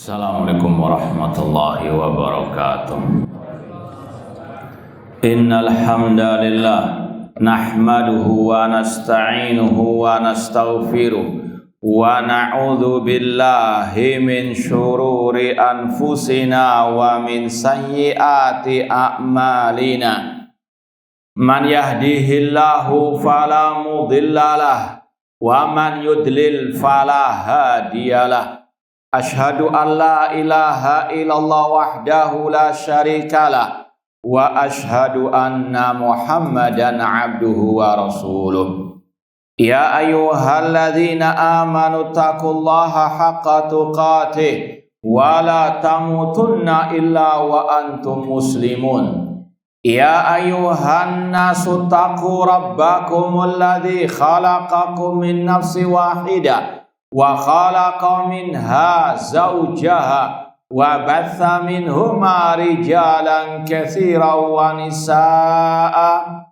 Assalamualaikum warahmatullahi wabarakatuh. Innal hamdalillah nahmaduhu wa nasta'inuhu wa nastaghfiruh wa na'udzu billahi min syururi anfusina wa min sayyiati a'malina. Man yahdihillahu fala mudhillalah wa man yudlil fala hadiyalah. Ashhadu an la ilaha illallah wahdahu la syarikalah wa ashhadu anna Muhammadan abduhu wa rasuluh. Ya ayyuhalladzina amanu taqullaha haqqa tuqatih wa la tamutunna illa wa antum muslimun. Ya ayyuhan nasu taqu rabbakumul ladzi khalaqakum min nafsin wahidah wa khalaqa minha zawjaha wa batha minhuma rijalan katsiran wa nisaa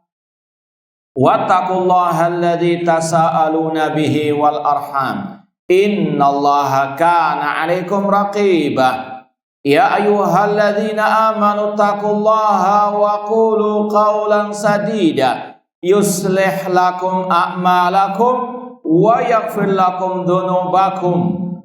wattaqullaha alladzi tasaaluna bihi wal arham innallaha kana 'alaikum raqiba. Ya ayyuhalladzina amanu taqullaha wa qulu qawlan sadida yuslih lakum a'malakum wa yaghfir lakum dhunubakum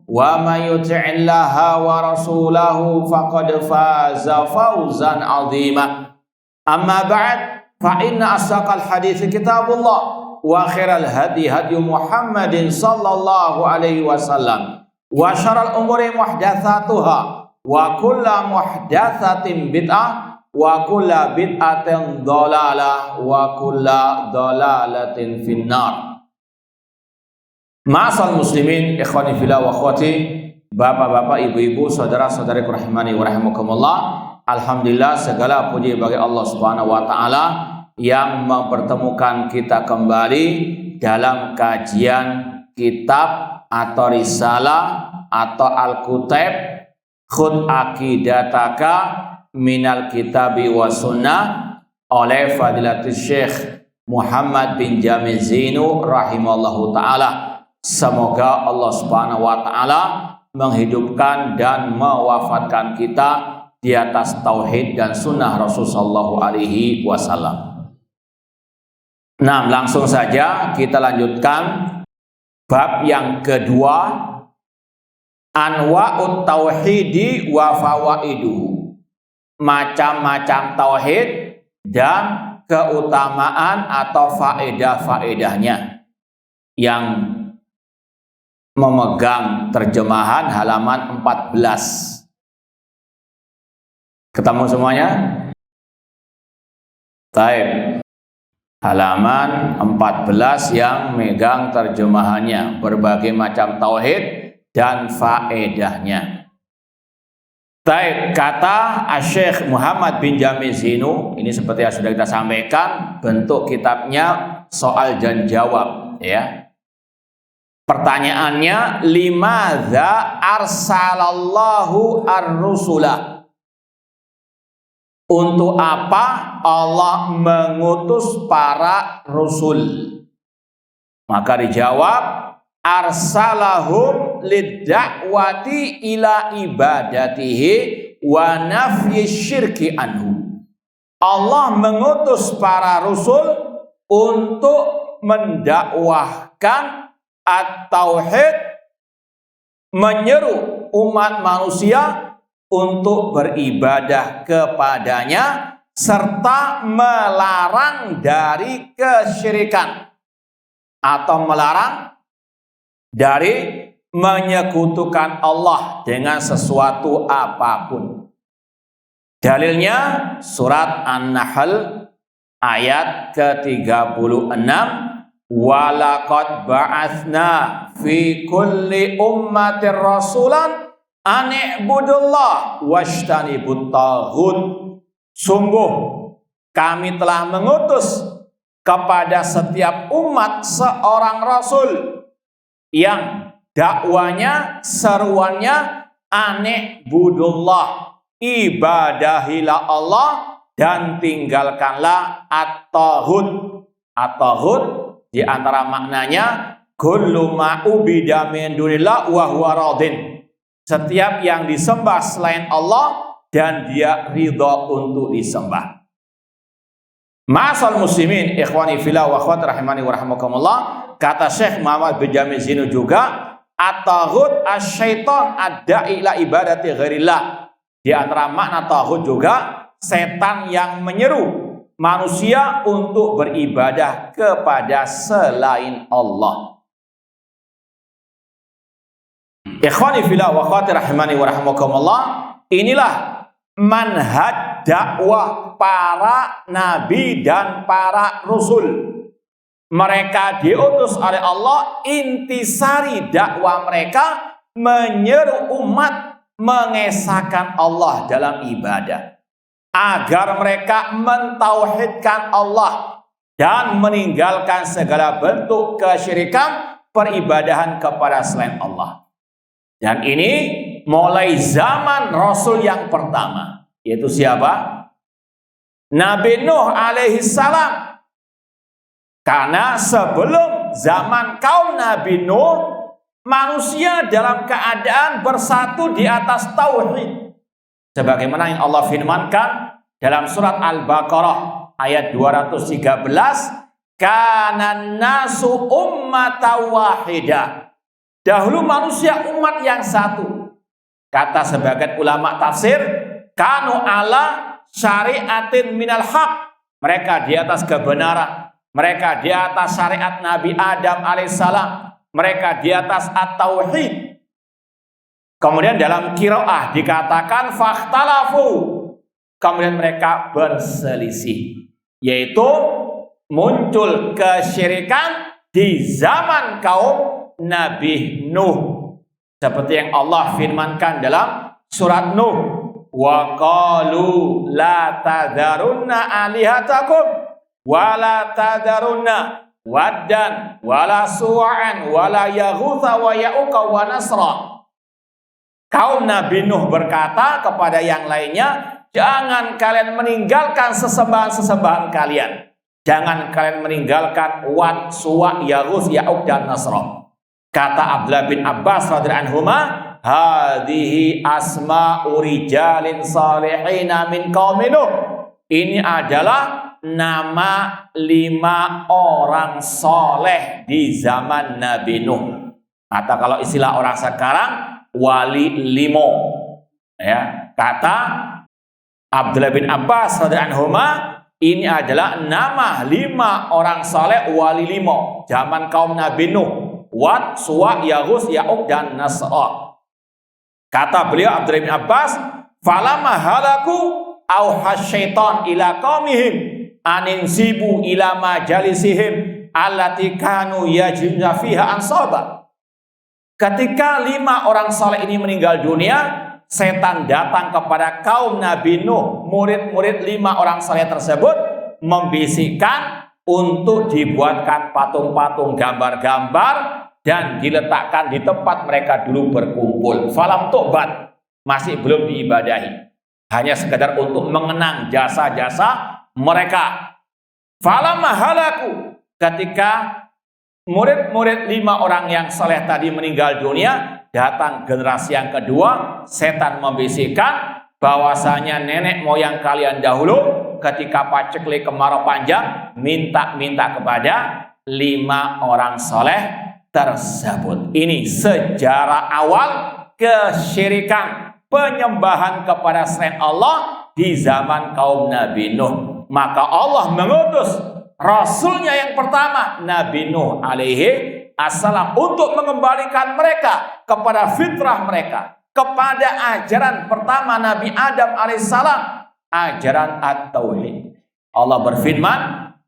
wa may yuti'illaha wa rasulahu faqad faza fawzan 'azima. Amma ba'd, fa inna asdaqal hadits kitabullah wa khairal hadi Muhammadin sallallahu alaihi wasallam wa syarrul umuri muhdatsatuha wa kullu muhdatsatin bid'ah wa kullu bid'atin dhalalah wa kullu dhalalatin finnar. Ma'asal muslimin, ikhwani fillah wa akhwati, bapak-bapak, ibu-ibu, saudara-saudari rahimani wa rahimakumullah. Alhamdulillah, segala puji bagi Allah Subhanahu wa taala yang mempertemukan kita kembali dalam kajian kitab atau risalah atau al-kutab Khudh Aqidataka minal kitabi wa sunnah oleh Fadilatul Syekh Muhammad bin Jamil Zainu rahimallahu taala. Semoga Allah Subhanahu wa taala menghidupkan dan mewafatkan kita di atas tauhid dan sunnah Rasulullah sallallahu alaihi wasallam. Nah, langsung saja kita lanjutkan bab yang kedua, anwa'ut tauhidi wa fawaiduhu. Macam-macam tauhid dan keutamaan atau faedah-faedahnya. Yang memegang terjemahan halaman 14. Ketemu semuanya? Baik. Halaman 14 yang megang terjemahannya, berbagai macam tauhid dan faedahnya. Baik, kata Syekh Muhammad bin Jamil Zainu, ini seperti yang sudah kita sampaikan, bentuk kitabnya soal dan jawab, ya. Pertanyaannya, limadza arsalallahu ar-rusula? Untuk apa Allah mengutus para rasul? Maka dijawab, arsalahum lidda'wati ila ibadatihi wa nafyi syirki anhu. Allah mengutus para rasul untuk mendakwahkan at-tauhid, menyeru umat manusia untuk beribadah kepadanya serta melarang dari kesyirikan atau melarang dari menyekutukan Allah dengan sesuatu apapun. Dalilnya surat An-Nahl ayat ke-36, walaqad ba'atsna fi kulli ummatir rasulan an i'budullah wajtanibut taghut. Sungguh kami telah mengutus kepada setiap umat seorang rasul yang dakwanya, seruannya an i'budullah, ibadahilah Allah dan tinggalkanlah at-taghut. At-taghut di antara maknanya kullu ma ubida min dunillah wa huwa radin. setiap yang disembah selain Allah dan dia ridha untuk disembah. Ma'asal muslimin, ikhwani fillah wa akhwat rahimani wa rahimakumullah, kata Syekh Muhammad bin Jamil Zinu juga, at-taghut asyaiton ad-da'i ila ibadati ghairillah. Di antara makna taghut juga setan yang menyeru manusia untuk beribadah kepada selain Allah. Ikhwani fillah wa akhwati rahimani wa rahimakumullah, inilah manhaj dakwah para nabi dan para rasul. Mereka diutus oleh Allah, intisari dakwah mereka menyeru umat mengesahkan Allah dalam ibadah, agar mereka mentauhidkan Allah dan meninggalkan segala bentuk kesyirikan peribadahan kepada selain Allah. Dan ini mulai zaman Rasul yang pertama, yaitu siapa? Nabi Nuh alaihi salam. Karena sebelum zaman kaum Nabi Nuh, manusia dalam keadaan bersatu di atas tauhid. Sebagaimana yang Allah firmankan dalam surat Al-Baqarah ayat 213, "Kana nasu ummatan wahidah." Dahulu manusia umat yang satu. Kata sebagian ulama tafsir, kanu ala syariatin minal haq. Mereka di atas kebenaran. Mereka di atas syariat Nabi Adam alaihissalam. Mereka di atas at-tauhid. Kemudian dalam qiraah dikatakan fakhtalafu. Kemudian mereka berselisih. Yaitu muncul kesyirikan di zaman kaum Nabi Nuh, seperti yang Allah firmankan dalam surat Nuh, wa qalu la tadarunna alihatakum wa la tadarunna waddan wa la su'an wa la yaghutha wa ya'uqa wa nasra. Kaum Nabi Nuh berkata kepada yang lainnya, jangan kalian meninggalkan sesembahan-sesembahan kalian, jangan kalian meninggalkan Wad, Suwa, Yaghuth, Ya'uq dan Nasra. Kata Abdullah bin Abbas radhiyallahu anhuma, hadhihi asma'u rijalin salihina min qaumi Nuh. Ini adalah nama 5 orang soleh di zaman Nabi Nuh. Atau kalau istilah orang sekarang, wali limo. Ya, kata Abdullah bin Abbas radhiyallahu anhuma, ini adalah nama 5 orang soleh wali limo zaman kaum Nabi Nuh. Wad, Suwa, Yaghuth, Ya'uq dan Nasra. Kata beliau Abdullah bin Abbas, falamma halaku auhas syaitan ila qaumihim aninsibu ila majalisihim allati kanu yajiduna fiha ansaba. Ketika 5 orang saleh ini meninggal dunia, setan datang kepada kaum Nabi Nuh, murid-murid 5 orang saleh tersebut, membisikkan untuk dibuatkan patung-patung gambar-gambar dan diletakkan di tempat mereka dulu berkumpul. Falam tobat, masih belum diibadahi, hanya sekedar untuk mengenang jasa-jasa mereka. Falam mahalaku, ketika murid-murid 5 orang yang saleh tadi meninggal dunia, datang generasi yang kedua, setan membisikkan bahwasanya nenek moyang kalian dahulu ketika paceklik kemarau panjang minta kepada 5 orang soleh tersebut. Ini sejarah awal kesyirikan, penyembahan kepada selain Allah di zaman kaum Nabi Nuh. Maka Allah mengutus Rasulnya yang pertama, Nabi Nuh alaihi assalam, untuk mengembalikan mereka kepada fitrah mereka, kepada ajaran pertama Nabi Adam alaihissalam, ajaran at-tauhid. Allah berfirman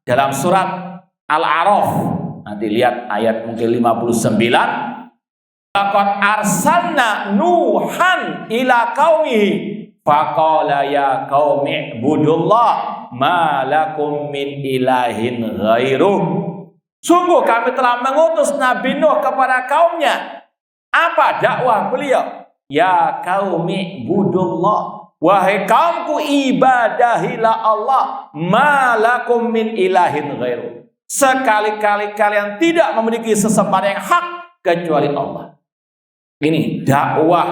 dalam surat Al-A'raf, nanti lihat ayat mungkin 59, laqad arsalna Nuhan ila qaumihi faqala ya qaumi ibudullah ma lakum min ilahin ghairuh. Sungguh kami telah mengutus Nabi Nuh kepada kaumnya. Apa dakwah beliau? Ya qaumi ibudullah, wahai kaumku, ibadahilah Allah, malakum min ilahin ghairu. Sekali-kali kalian tidak memiliki sesembahan yang hak kecuali Allah. Ini dakwah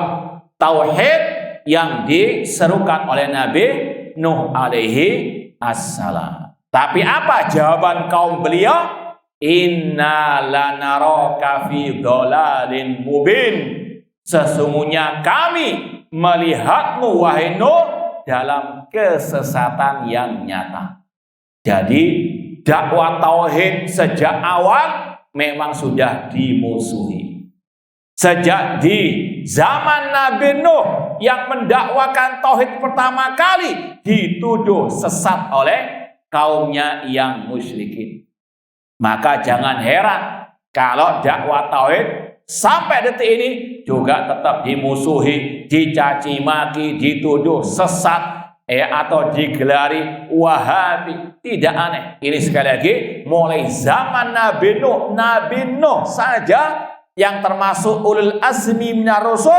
tauhid yang diserukan oleh Nabi Nuh alaihi assalam. Tapi apa jawaban kaum beliau? Inna lanaraka fi dhalalin mubin. Sesungguhnya kami melihatmu wahai Nuh dalam kesesatan yang nyata. Jadi dakwah tauhid sejak awal memang sudah dimusuhi. Sejak di zaman Nabi Nuh yang mendakwakan tauhid pertama kali dituduh sesat oleh kaumnya yang musyrikin. Maka jangan heran kalau dakwah tauhid sampai detik ini juga tetap dimusuhi, dicaci maki, dituduh sesat atau digelari Wahabi. Tidak aneh. Ini sekali lagi mulai zaman Nabi Nuh saja yang termasuk ulul azmi minar rusul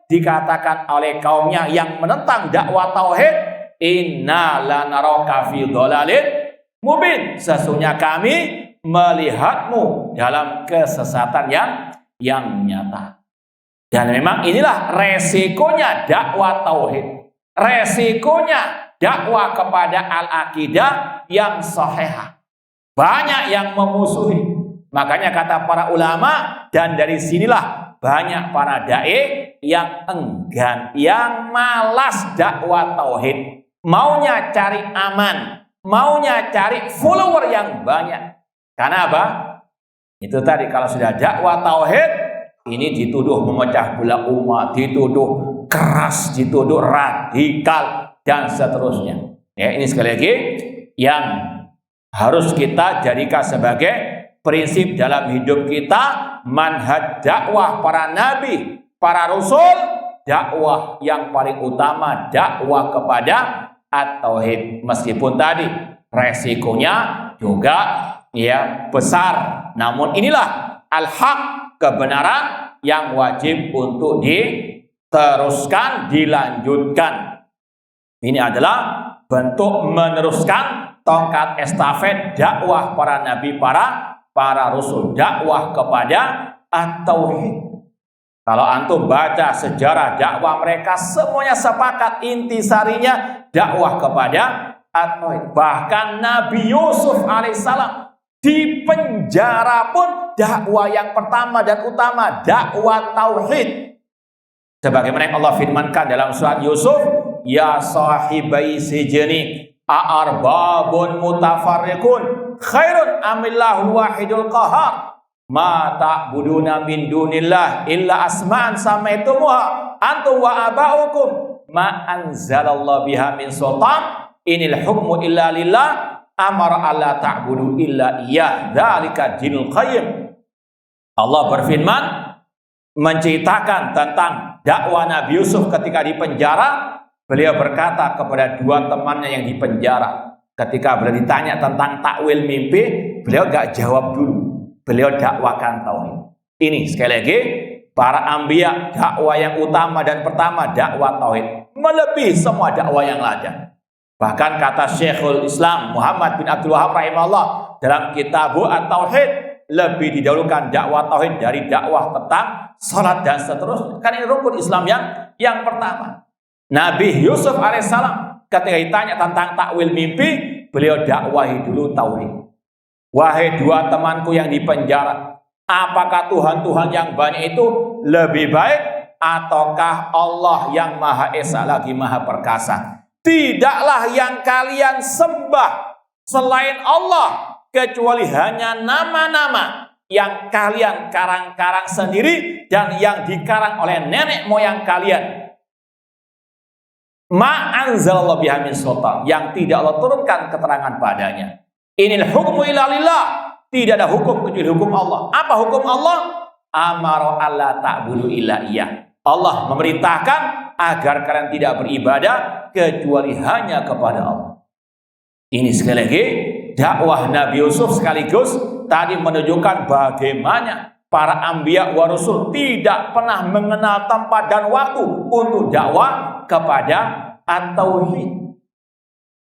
dikatakan oleh kaumnya yang menentang dakwah tauhid, inna lanaraka fi dhalalin mubin. Sesungguhnya kami melihatmu dalam kesesatan yang nyata. Dan memang inilah resikonya dakwah tauhid. Resikonya dakwah kepada al-aqidah yang sahihah. Banyak yang memusuhi. Makanya kata para ulama, dan dari sinilah banyak para dai yang enggan, yang malas dakwah tauhid. Maunya cari aman, maunya cari follower yang banyak. Karena apa? Itu tadi, kalau sudah dakwah tauhid, ini dituduh memecah belah umat, dituduh keras, dituduh radikal, dan seterusnya. Ya, ini sekali lagi yang harus kita jadikan sebagai prinsip dalam hidup kita, manhaj dakwah para nabi, para rasul, dakwah yang paling utama dakwah kepada at-tauhid. Meskipun tadi resikonya juga besar, namun inilah al-haq, kebenaran yang wajib untuk diteruskan, dilanjutkan. Ini adalah bentuk meneruskan tongkat estafet dakwah para nabi, para rasul, dakwah kepada at-tauhid. Kalau antum baca sejarah dakwah mereka, semuanya sepakat intisarinya dakwah kepada at-tauhid. Bahkan Nabi Yusuf alaihissalam di penjara pun dakwah yang pertama dan utama dakwah tauhid. Sebagaimana yang Allah firmankan dalam surat Yusuf, ya sahibai sijni a'arbabun mutafarriqun khairun amillahul wahidul qahar ma ta'buduna min dunillah illa asma'an samaitumuha antum wa aba'ukum ma anzalallahu biha min sultan inil hukmu illa lillah amara alla ta'budu illa iyyah dzalika dinul qayyim. Allah berfirman menceritakan tentang dakwah Nabi Yusuf ketika di penjara. Beliau berkata kepada dua temannya yang di penjara, ketika beliau ditanya tentang takwil mimpi, beliau gak jawab dulu, beliau dakwakan tauhid. Ini sekali lagi para anbiya, dakwah yang utama dan pertama dakwah tauhid, melebihi semua dakwah yang ada. Bahkan kata Syekhul Islam Muhammad bin Abdul Wahab rahimahullah dalam Kitabu At-Tauhid, lebih didahulukan dakwah tauhid dari dakwah tentang salat dan seterusnya. Karena ini rukun Islam yang pertama. Nabi Yusuf alaihissalam ketika ditanya tentang takwil mimpi, beliau dakwahi dulu tauhid. Wahai dua temanku yang di penjara, apakah Tuhan-Tuhan yang banyak itu lebih baik ataukah Allah yang Maha Esa lagi Maha Perkasa? Tidaklah yang kalian sembah selain Allah kecuali hanya nama-nama yang kalian karang-karang sendiri dan yang dikarang oleh nenek moyang kalian. Ma anzalallahu biha min sultan, yang tidak Allah turunkan keterangan padanya. Inil hukmu illa lillah, tidak ada hukum kecuali hukum Allah. Apa hukum Allah? Amara alla ta'budu illa iyyah. Allah memerintahkan agar kalian tidak beribadah kecuali hanya kepada Allah. Ini sekali lagi dakwah Nabi Yusuf sekaligus tadi menunjukkan bagaimana para anbiya wa rasul tidak pernah mengenal tempat dan waktu untuk dakwah kepada at-tauhid.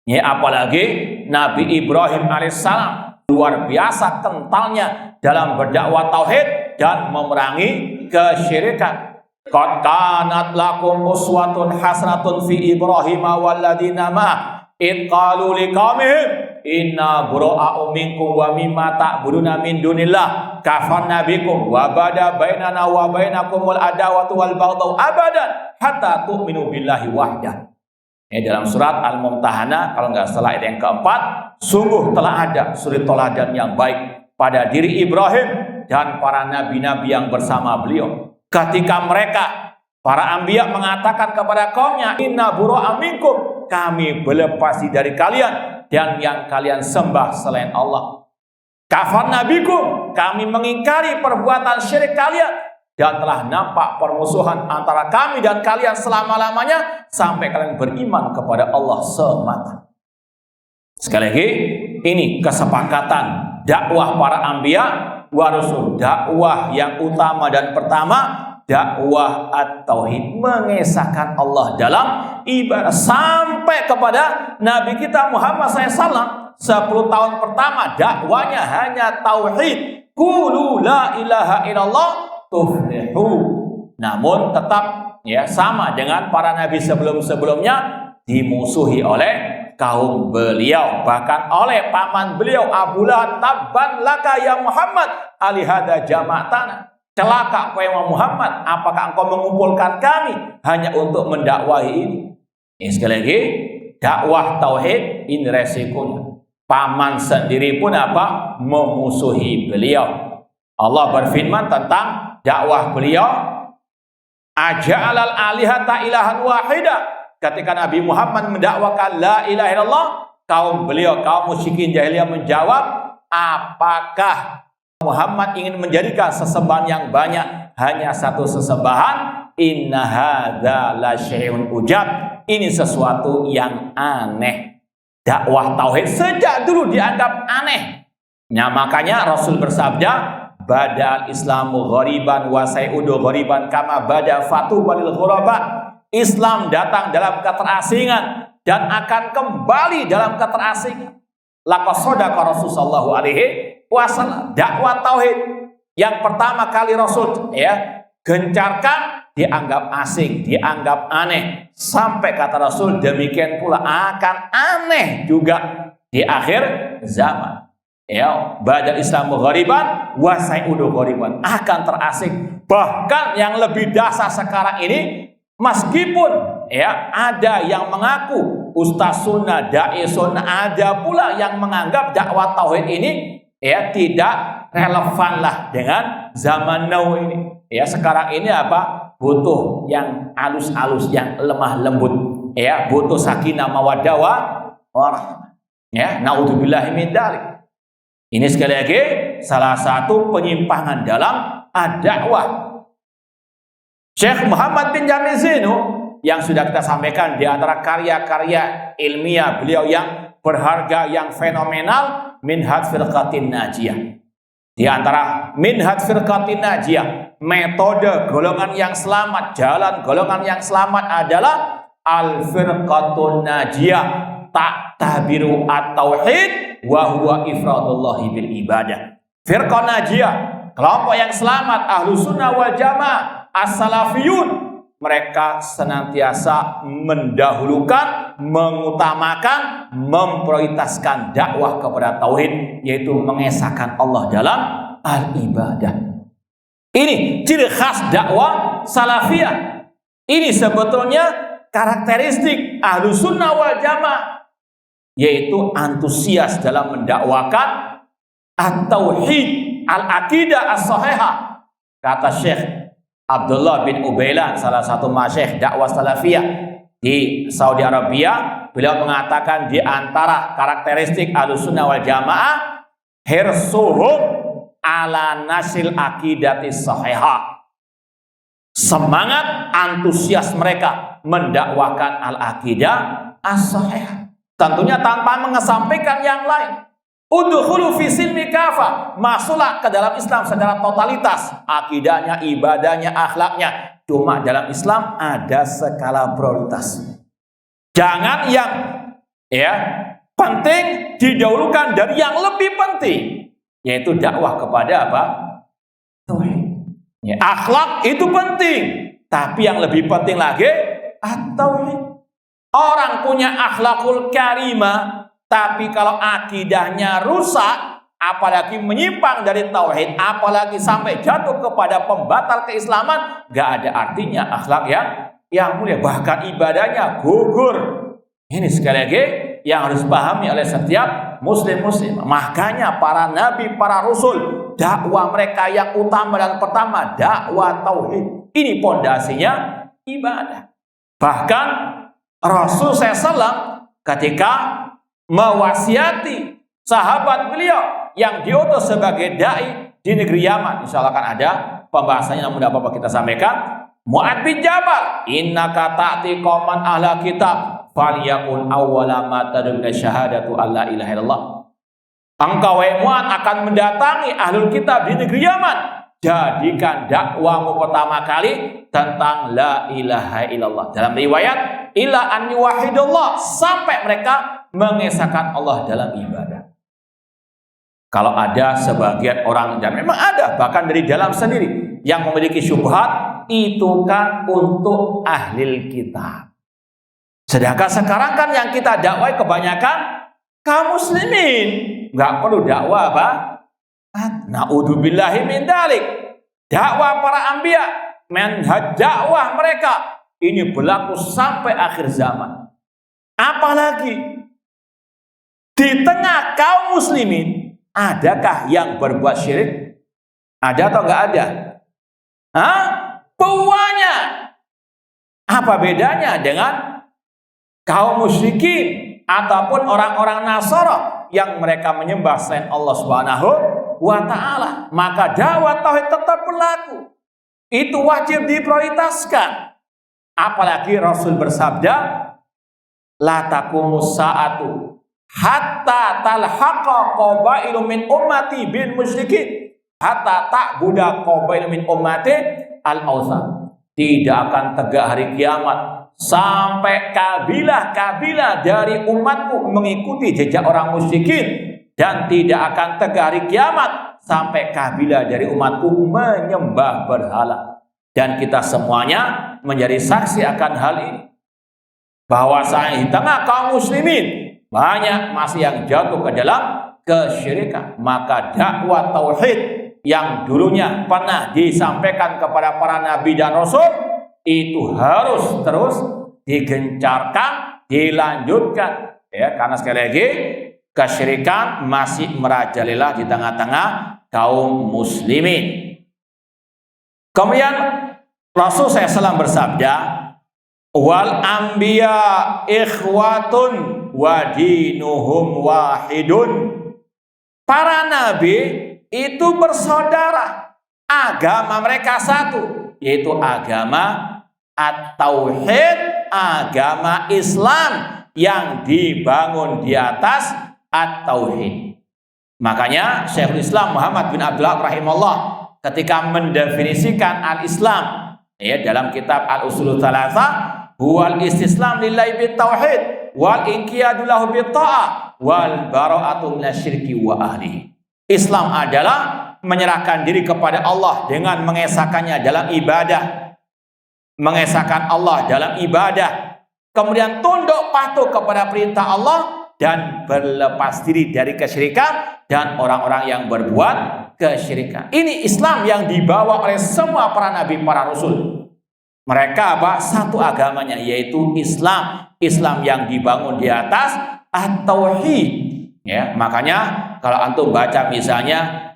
Ya, apalagi Nabi Ibrahim alaihissalam luar biasa kentalnya dalam berdakwah tauhid dan memerangi kesyirikan. Qad kanat lakum uswatun hasanatun fi Ibrahim walladzina ma'ah id qalu liqaumihim inna bura'a'u minkum wa mimma ta'buduna min dunillah kafarna bikum wa bada bainana wa bainakumul adawatu wal baghdau abadan hatta tu'minu billahi wahdah. Dalam surat Al-Mumtahanah kalau nggak salah ayat yang keempat, sungguh telah ada suri teladan yang baik pada diri Ibrahim dan para nabi-nabi yang bersama beliau. Ketika mereka para anbiya mengatakan kepada kaumnya, inna bura'a minkum, kami berlepas dari kalian dan yang kalian sembah selain Allah. Kafarna bikum, kami mengingkari perbuatan syirik kalian dan telah nampak permusuhan antara kami dan kalian selama-lamanya sampai kalian beriman kepada Allah semata. Sekali lagi, ini kesepakatan dakwah para anbiya wa rasul, dakwah yang utama dan pertama dakwah at-tauhid, mengesahkan Allah dalam ibadah sampai kepada Nabi kita Muhammad SAW. 10 tahun pertama dakwanya hanya tauhid, qulu la ilaha illallah tuflihu. Namun tetap sama dengan para nabi sebelum-sebelumnya dimusuhi oleh kaum beliau, bahkan oleh paman beliau Abu Lahab. Tabban laka ya Muhammad alihada jama'tana, celaka engkau Muhammad, apakah engkau mengumpulkan kami hanya untuk mendakwahi ini? Sekali lagi, dakwah tauhid ini resikonya. Paman sendiri pun memusuhi beliau. Allah berfirman tentang dakwah beliau, aja'alal alihata ilahan wahida. Ketika Nabi Muhammad mendakwakan la ilaha illallah, kaum beliau, kaum musyrikin jahiliyah menjawab, apakah Muhammad ingin menjadikan sesembahan yang banyak hanya satu sesembahan? Inna hadza la syai'un ujab, ini sesuatu yang aneh. Dakwah tauhid sejak dulu dianggap aneh. Makanya Rasul bersabda, badal islamu ghoriban wa sayudu ghoriban kama bada fatu balil ghuraba. Islam datang dalam keterasingan dan akan kembali dalam keterasingan. Laqad shadaqa Rasul sallallahu alaihi wasallam. Dakwah tauhid yang pertama kali Rasul gencarkan dianggap asing, dianggap aneh. Sampai kata Rasul, demikian pula akan aneh juga di akhir zaman. Badal islamu ghoriban wa sayudu ghoriban, akan terasing. Bahkan yang lebih dahsyat sekarang ini, meskipun ada yang mengaku ustaz sunnah, dai sunnah, ada pula yang menganggap dakwah tauhid ini tidak relevan lah dengan zaman now ini. Sekarang ini butuh yang halus-halus, yang lemah lembut, butuh sakinah mawaddah warahmah. Naudzubillahi min dzalik. Ini sekali lagi salah satu penyimpangan dalam ad-dakwah. Syekh Muhammad bin Jamil Zainu yang sudah kita sampaikan di antara karya-karya ilmiah beliau yang berharga, yang fenomenal, Minhaj Firqatin Najiyah. Di antara Minhaj Firqatin Najiyah, metode golongan yang selamat, jalan golongan yang selamat adalah Al-Firqatun Najiyah ta'tabiru at-tauhid wa huwa ifradullahi bil ibadah. Firqah Najiyah, kelompok yang selamat, Ahlus Sunnah wal Jamaah, As-Salafiyun, mereka senantiasa mendahulukan, mengutamakan, memprioritaskan dakwah kepada tauhid, yaitu mengesahkan Allah dalam al-ibadah. Ini ciri khas dakwah salafiyah. Ini sebetulnya karakteristik Ahlus Sunnah wal Jamaah, yaitu antusias dalam mendakwakan at-tauhid, al-aqidah as-sahihah. Kata Syekh Abdullah bin Ubailan, salah satu masyayikh dakwah salafiyah di Saudi Arabia, beliau mengatakan di antara karakteristik Ahlus Sunnah wal Jamaah, hirsuhum ala nasil aqidatis sahihah. Semangat antusias mereka mendakwakan al-aqidah as-sahihah, tentunya tanpa mengesampingkan yang lain. Udkhulu fi silmi kafah, masuklah ke dalam Islam secara totalitas, akidahnya, ibadahnya, akhlaknya. Cuma dalam Islam ada skala prioritas. Jangan yang penting didahulukan dari yang lebih penting, yaitu dakwah kepada tauhid. Akhlak itu penting, Tapi yang lebih penting lagi, at-tauhid. Orang punya akhlakul karimah, tapi kalau akidahnya rusak, apalagi menyimpang dari tauhid, apalagi sampai jatuh kepada pembatal keislaman, gak ada artinya akhlak yang mulia. Bahkan ibadahnya gugur. Ini sekali lagi yang harus pahami oleh setiap muslim. Makanya para nabi, para rasul, dakwah mereka yang utama dan pertama dakwah tauhid. Ini pondasinya ibadah. Bahkan Rasul SAW ketika mewasiati sahabat beliau yang diutus sebagai dai di negeri Yaman, insya Allah akan ada pembahasannya, namun tidak apa-apa kita sampaikan. Mu'ad bin Jabal, innaka ta'ti qauman ahla kitab falyakun awwala ma tad'una syahadatu alla ilaha illallah. Engkau wahai Mu'ad akan mendatangi ahlul kitab di negeri Yaman, jadikan dakwahmu pertama kali tentang la ilaha illallah. Dalam riwayat ila an yuwahhidullah, sampai mereka mengesahkan Allah dalam ibadah. Kalau ada sebagian orang, dan memang ada bahkan dari dalam sendiri yang memiliki syubhat, itu kan untuk ahlil kitab. Sedangkan sekarang kan yang kita dakwai kebanyakan kaum muslimin, nggak perlu dakwah apa? Na'udzubillahi min dzalik. Dakwah para anbiya, manhaj dakwah mereka ini berlaku sampai akhir zaman. Apalagi di tengah kaum muslimin, adakah yang berbuat syirik? Ada atau enggak ada? Banyak. Apa bedanya dengan kaum musyrikin ataupun orang-orang Nasara yang mereka menyembah selain Allah Subhanahu wa ta'ala? Maka dakwah tauhid tetap berlaku. Itu wajib diprioritaskan. Apalagi Rasul bersabda, la taqumus sa'atu hatta talhaqa qabailu min ummati bil musyrikin hatta ta'buda qabailu min ummati al-awthan. Tidak akan tegak hari kiamat sampai kabilah-kabilah dari umatku mengikuti jejak orang musyrikin, dan tidak akan tegak hari kiamat sampai kabilah dari umatku menyembah berhala. Dan kita semuanya menjadi saksi akan hal ini, bahwasanya di tengah kaum muslimin banyak masih yang jatuh ke dalam kesyirikan. Maka dakwah tauhid yang dulunya pernah disampaikan kepada para nabi dan rasul itu harus terus digencarkan, dilanjutkan, ya, karena sekali lagi kesyirikan masih merajalela di tengah-tengah kaum muslimin. Kemudian Rasul SAW bersabda, wal anbiya ikhwatun wa dinuhum wahidun. Para nabi itu bersaudara, agama mereka satu, yaitu agama at-tauhid, agama Islam yang dibangun di atas at-tauhid. Makanya Syekhul Islam Muhammad bin Abdullah rahimahullah ketika mendefinisikan al-Islam, ya, dalam kitab Al-Usulul Tsalatsa, huwal istislam lillahi bitauhid wal inqiyadu lahu bitta'ah wal bara'atu minasyirki wa ahlihi. Islam adalah menyerahkan diri kepada Allah dengan mengesahkannya dalam ibadah, mengesahkan Allah dalam ibadah, kemudian tunduk patuh kepada perintah Allah dan berlepas diri dari kesyirikan dan orang-orang yang berbuat kesyirikan. Ini Islam yang dibawa oleh semua para nabi, para rasul. Mereka apa? Satu agamanya, yaitu Islam. Islam yang dibangun di atas at-tauhid. Ya, makanya kalau antum baca misalnya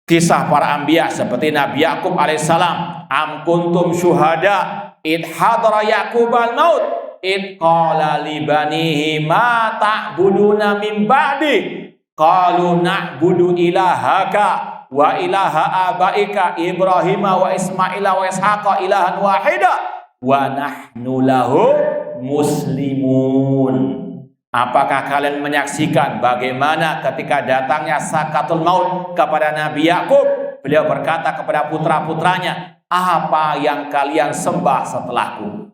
kisah para anbiya seperti Nabi Yakub alaihissalam, am kuntum syuhada id hadara Yaqubal maut id qala li banihi ma ta'buduna min ba'di qalu na'budu ilahaka wa ilaha abaika Ibrahim wa Ismail wa Ishaqa ilahan wahida wa nahnu lahu muslimun. Apakah kalian menyaksikan bagaimana ketika datangnya sakatul maut kepada Nabi Yakub, beliau berkata kepada putra-putranya, apa yang kalian sembah setelahku?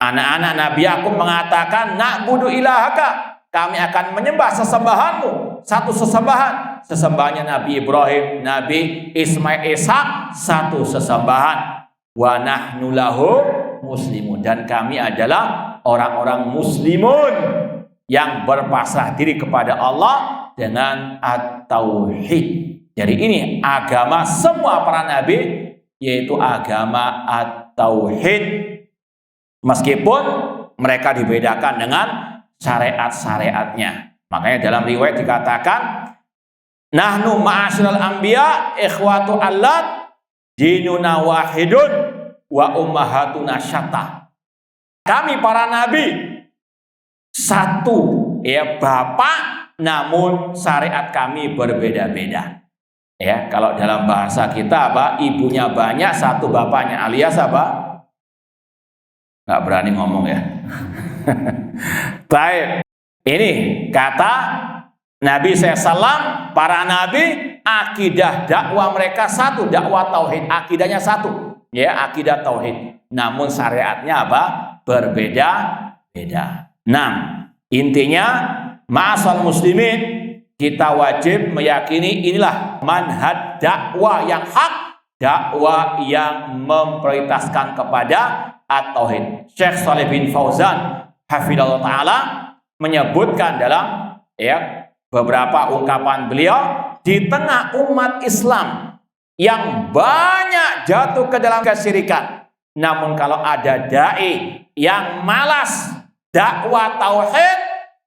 Anak-anak Nabi Yakub mengatakan, na'budu ilahaka, kami akan menyembah sesembahanmu, satu sesembahan, sesembahannya Nabi Ibrahim, Nabi Ismail, Ishak, satu sesembahan. wa nahnu lahu muslimun, dan kami adalah orang-orang muslimun yang berpasrah diri kepada Allah dengan at-tauhid. Jadi ini agama semua para nabi, yaitu agama at-tauhid, meskipun mereka dibedakan dengan syariat-syariatnya. Makanya dalam riwayat dikatakan, nahnu ma'asyiral anbiya ikhwatu allat dinuna wahidun wa ummahatuna syatta. Kami para nabi satu ya bapak, namun syariat kami berbeda-beda. Ya, kalau dalam bahasa kita apa? Ibunya banyak, satu bapaknya, alias apa? Nggak berani ngomong ya. Baik, ini kata Nabi SAW, para nabi akidah dakwah mereka satu, dakwah tauhid, akidahnya satu, ya akidah tauhid. Namun syariatnya apa? Berbeda-beda. Nah, intinya ma'asal muslimin, kita wajib meyakini inilah manhaj dakwah yang hak, dakwah yang memprioritaskan kepada at-tauhid. Syekh Shalih bin Fauzan hafizallahu taala menyebutkan dalam beberapa ungkapan beliau, di tengah umat Islam yang banyak jatuh ke dalam kesyirikan, namun kalau ada dai yang malas dakwah tauhid,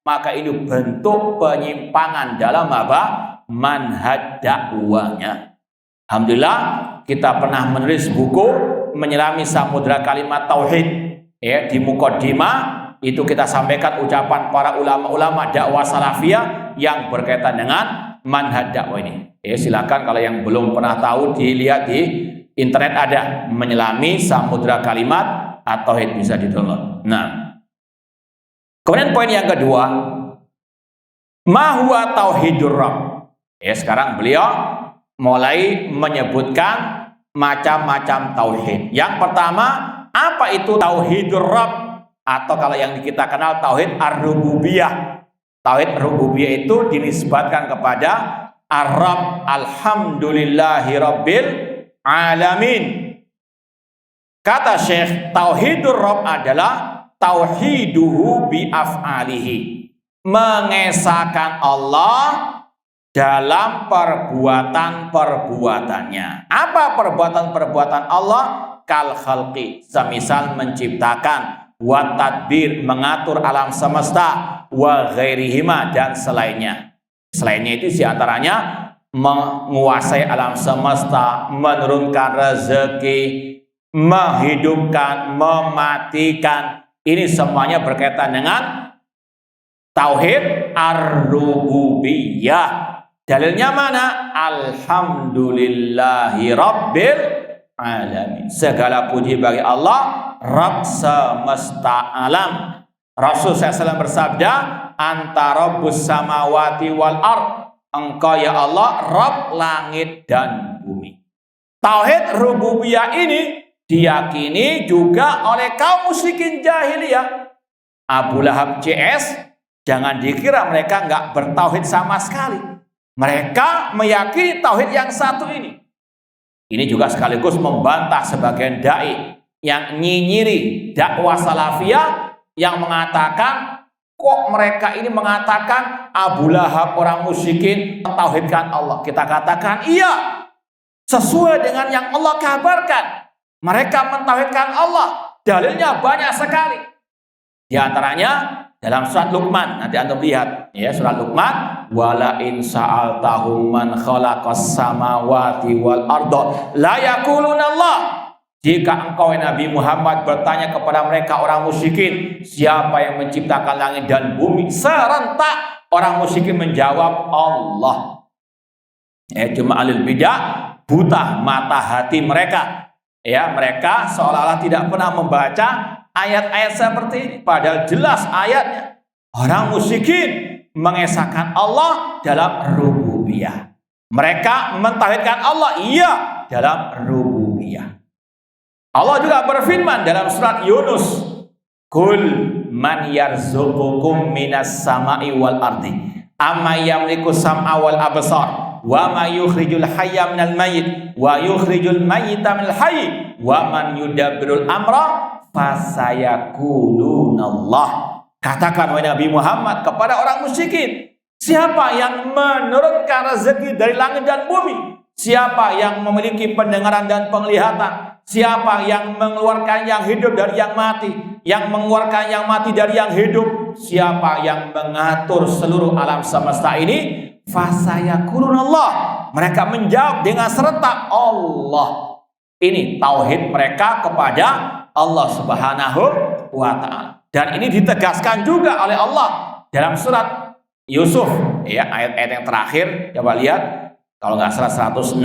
maka ini bentuk penyimpangan dalam apa? Manhaj dakwahnya. Alhamdulillah kita pernah menulis buku Menyelami Samudra Kalimat Tauhid. Ya, di mukaddimah itu kita sampaikan ucapan para ulama-ulama dakwah salafiyah yang berkaitan dengan manhaj dakwah ini. Ya, silakan kalau yang belum pernah tahu dilihat di internet, ada Menyelami Samudra Kalimat Tauhid, bisa di-download. Nah, kemudian poin yang kedua, ma huwa tauhidur rabb. Ya, sekarang beliau mulai menyebutkan macam-macam tauhid. Yang pertama, apa itu tauhidur rabb? Atau kalau yang kita kenal tauhid ar-rububiyah. Tauhid rububiyah itu dinisbatkan kepada ar-rabb, alhamdulillahi rabbil alamin. Kata Syekh, tauhidur rabb adalah tauhiduhu bi af'alihi, mengesahkan Allah dalam perbuatan-perbuatannya. Apa perbuatan-perbuatan Allah? Kal khalqi, semisal menciptakan, wa tadbir, mengatur alam semesta, wa ghairihima, dan selainnya. Selainnya itu diantaranya menguasai alam semesta, menurunkan rezeki, menghidupkan, mematikan. Ini semuanya berkaitan dengan tauhid ar-rububiyah. Dalilnya mana? Alhamdulillahi rabbil alamin. Segala puji bagi Allah, Rabb semesta alam. Rasul SAW bersabda, anta rabbus samawati wal ard. Engkau ya Allah, Rabb langit dan bumi. Tauhid rububiyah ini diyakini juga oleh kaum musyrikin jahiliyah. Abu Lahab CS, jangan dikira mereka nggak bertauhid sama sekali. Mereka meyakini tauhid yang satu ini. Ini juga sekaligus membantah sebagian dai yang nyinyiri dakwah salafiyah, yang mengatakan, kok mereka ini mengatakan Abu Lahab orang musyrikin mentauhidkan Allah. Kita katakan iya, sesuai dengan yang Allah kabarkan. Mereka mentauhidkan Allah. Dalilnya banyak sekali. Di antaranya dalam surat Luqman, nanti antum lihat ya, surat Luqman, wala in sa'altahum man khalaqas samawati wal arda la yaquluna Allah. Jika engkau Nabi Muhammad bertanya kepada mereka orang musyrikin, siapa yang menciptakan langit dan bumi, serentak orang musyrikin menjawab Allah. Ya, cuma alil bidah buta mata hati mereka. Ya, mereka seolah-olah tidak pernah membaca ayat-ayat seperti ini, padahal jelas ayatnya. Orang musyrikin mengesahkan Allah dalam rububiyah. Mereka mentauhidkan Allah iya dalam rububiyah. Allah juga berfirman dalam surat Yunus, Kul man yarzuqukum minas sama'i wal ardi amma yamliku sam'a wal absar wa ma yukhrijul hayya minal mayyit wa yukhrijul mayyita minal hayy wa man yudabbirul amra fasayaqulunallah. Katakan wahai Nabi Muhammad kepada orang musyrikin, siapa yang menurunkan rezeki dari langit dan bumi? Siapa yang memiliki pendengaran dan penglihatan? Siapa yang mengeluarkan yang hidup dari yang mati? Yang mengeluarkan yang mati dari yang hidup? Siapa yang mengatur seluruh alam semesta ini? Fasayaqulunallah. Mereka menjawab dengan serentak Allah. Ini tauhid mereka kepada Allah Subhanahu wa ta'ala. Dan ini ditegaskan juga oleh Allah dalam surat Yusuf, ya, ayat-ayat yang terakhir. Coba lihat, kalau nggak salah 106,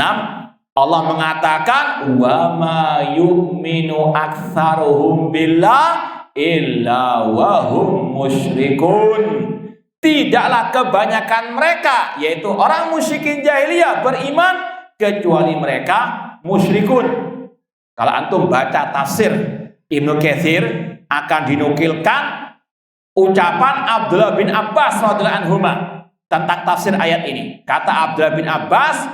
Allah mengatakan wa ma yu'minu aktsaruhum billah illa wa hum musyrikun. Tidaklah kebanyakan mereka, yaitu orang musyrikin jahiliyah, beriman kecuali mereka musyrikun. Kalau antum baca tafsir Ibnu Katsir, akan dinukilkan ucapan Abdullah bin Abbas radhiyallahu anhu tentang tafsir ayat ini. Kata Abdullah bin Abbas,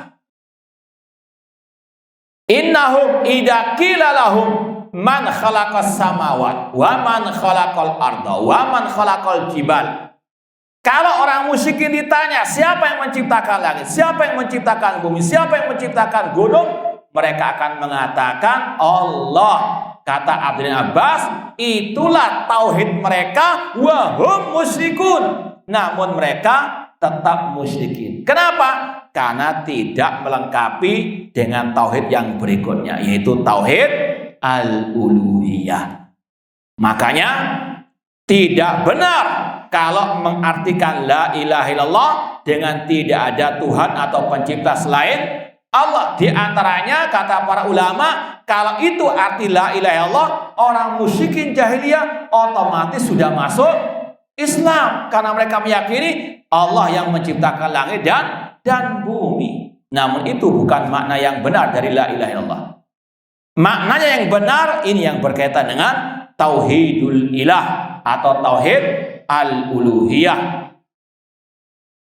innahum idza qila lahum man khalaqas samawat wa man khalaqal arda wa man khalaqal jibal. Kalau orang musyrikin ditanya, siapa yang menciptakan langit, siapa yang menciptakan bumi, siapa yang menciptakan gunung, mereka akan mengatakan Allah. Kata Abdullah Abbas, itulah tauhid mereka, wahum musyrikun. Namun mereka tetap musyrikin. Kenapa? Karena tidak melengkapi dengan tauhid yang berikutnya, yaitu tauhid al-uluhiyah. Makanya tidak benar kalau mengartikan la ilaha illallah dengan tidak ada Tuhan atau pencipta selain Allah. Di antaranya kata para ulama, kalau itu arti la ilaha illallah, orang musyrikin jahiliyah otomatis sudah masuk Islam karena mereka meyakini Allah yang menciptakan langit dan bumi. Namun itu bukan makna yang benar dari la ilaha illallah. Maknanya yang benar ini yang berkaitan dengan tauhidul ilah atau tauhid al-uluhiyah.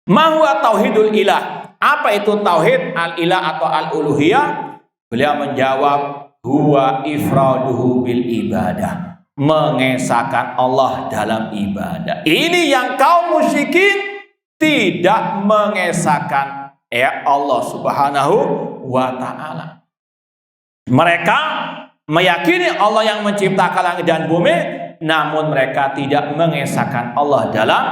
Ma huwa tauhidul ilah? Apa itu tauhid al-ilah atau al-uluhiyah? Beliau menjawab, huwa ifraduhu bil ibadah, mengesahkan Allah dalam ibadah. Ini yang kaum musyrikin tidak mengesahkan Allah Subhanahu wa ta'ala. Mereka meyakini Allah yang menciptakan langit dan bumi, namun mereka tidak mengesahkan Allah dalam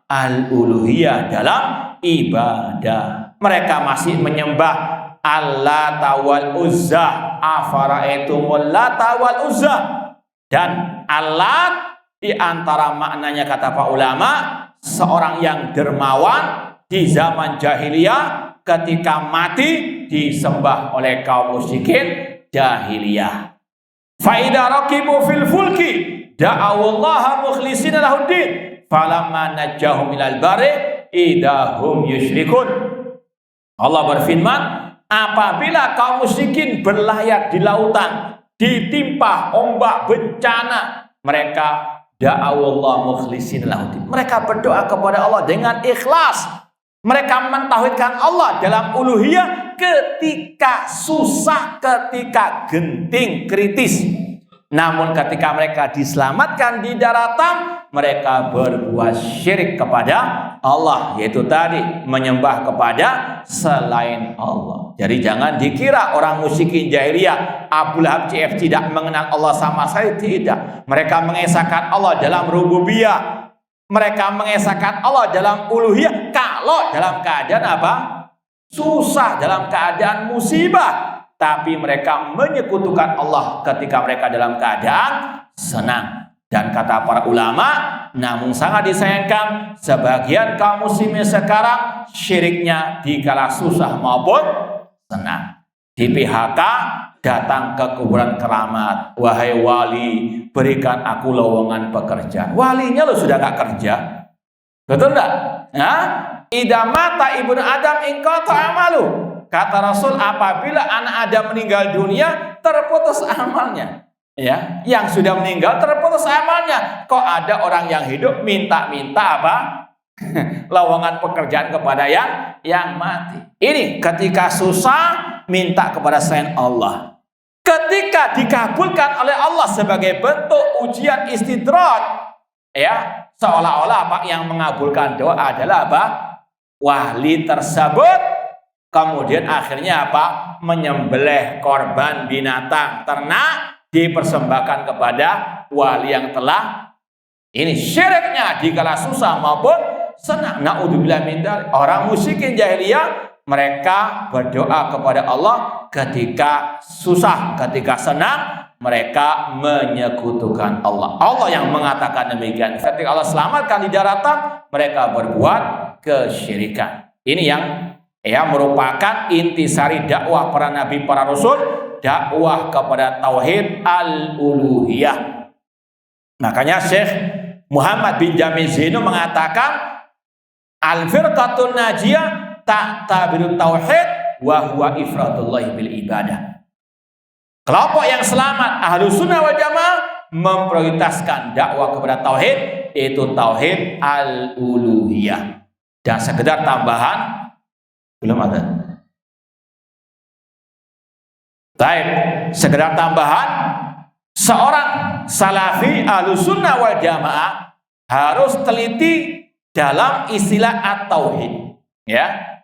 al-uluhiyah, dalam ibadah. Mereka masih menyembah Al-Lata wal Uzza, afara'aitumul Lata wal Uzza. Dan Al-Lat di antara maknanya kata para ulama, seorang yang dermawan di zaman jahiliyah, ketika mati disembah oleh kaum musyrikin jahiliyah. Fa idza raqibu fil fulki da'awallaha mukhlishina lahuddin falamma najjahum ilal barri idahum yusyrikun. Allah berfirman, apabila kaum musyrikin berlayar di lautan, ditimpa ombak bencana, mereka da'awallah mukhlisin lahuddin. Mereka berdoa kepada Allah dengan ikhlas. Mereka mentauhidkan Allah dalam uluhiyah ketika susah, ketika genting, kritis. Namun ketika mereka diselamatkan di daratan, mereka berbuat syirik kepada Allah, yaitu tadi menyembah kepada selain Allah. Jadi jangan dikira orang musyrikin jahiliyah Abu Lahab CF tidak mengenal Allah sama sekali, tidak. Mereka mengesahkan Allah dalam rububiyah, mereka mengesahkan Allah dalam uluhiyah kalau dalam keadaan apa? Susah, dalam keadaan musibah. Tapi mereka menyekutukan Allah ketika mereka dalam keadaan senang. Dan kata para ulama, namun sangat disayangkan sebagian kaum muslimin sekarang syiriknya dikala susah maupun senang. Di PHK datang ke kuburan keramat, wahai wali, berikan aku lowongan pekerjaan. Walinya lo sudah gak kerja, betul enggak? Idza mata ibnu Adam inqata amalu. Kata Rasul, apabila anak Adam meninggal dunia, terputus amalnya. Ya, yang sudah meninggal terputus amalnya. Kok ada orang yang hidup minta-minta apa? lowongan pekerjaan kepada yang mati. Ini ketika susah minta kepada selain Allah. Ketika dikabulkan oleh Allah sebagai bentuk ujian istidraj, ya, seolah-olah apa yang mengabulkan doa adalah apa? Wali tersebut kemudian akhirnya apa? Menyembelih korban binatang ternak dipersembahkan kepada wali yang telah ini syiriknya dikala susah maupun senang. Naudzubillah min dzalik. Orang musyrikin jahiliyah mereka berdoa kepada Allah ketika susah, ketika senang mereka menyekutukan Allah. Allah yang mengatakan demikian. Ketika Allah selamatkan di daratan, mereka berbuat kesyirikan. Ini yang merupakan intisari dakwah para nabi, para rasul, dakwah kepada tauhid al-uluhiyah. Makanya Syekh Muhammad bin Jamil Zainu mengatakan al-firqatun najiyah ta'tabiru tauhid wa huwa ifradullah bil ibadah. Kelompok yang selamat Ahlus Sunnah wal Jamaah memprioritaskan dakwah kepada tauhid, yaitu tauhid al-uluhiyah. Dan sekedar tambahan, belum ada. Baik, sekedar tambahan, seorang salafi Ahlus Sunnah wal Jamaah harus teliti dalam istilah at-tauhid. Ya,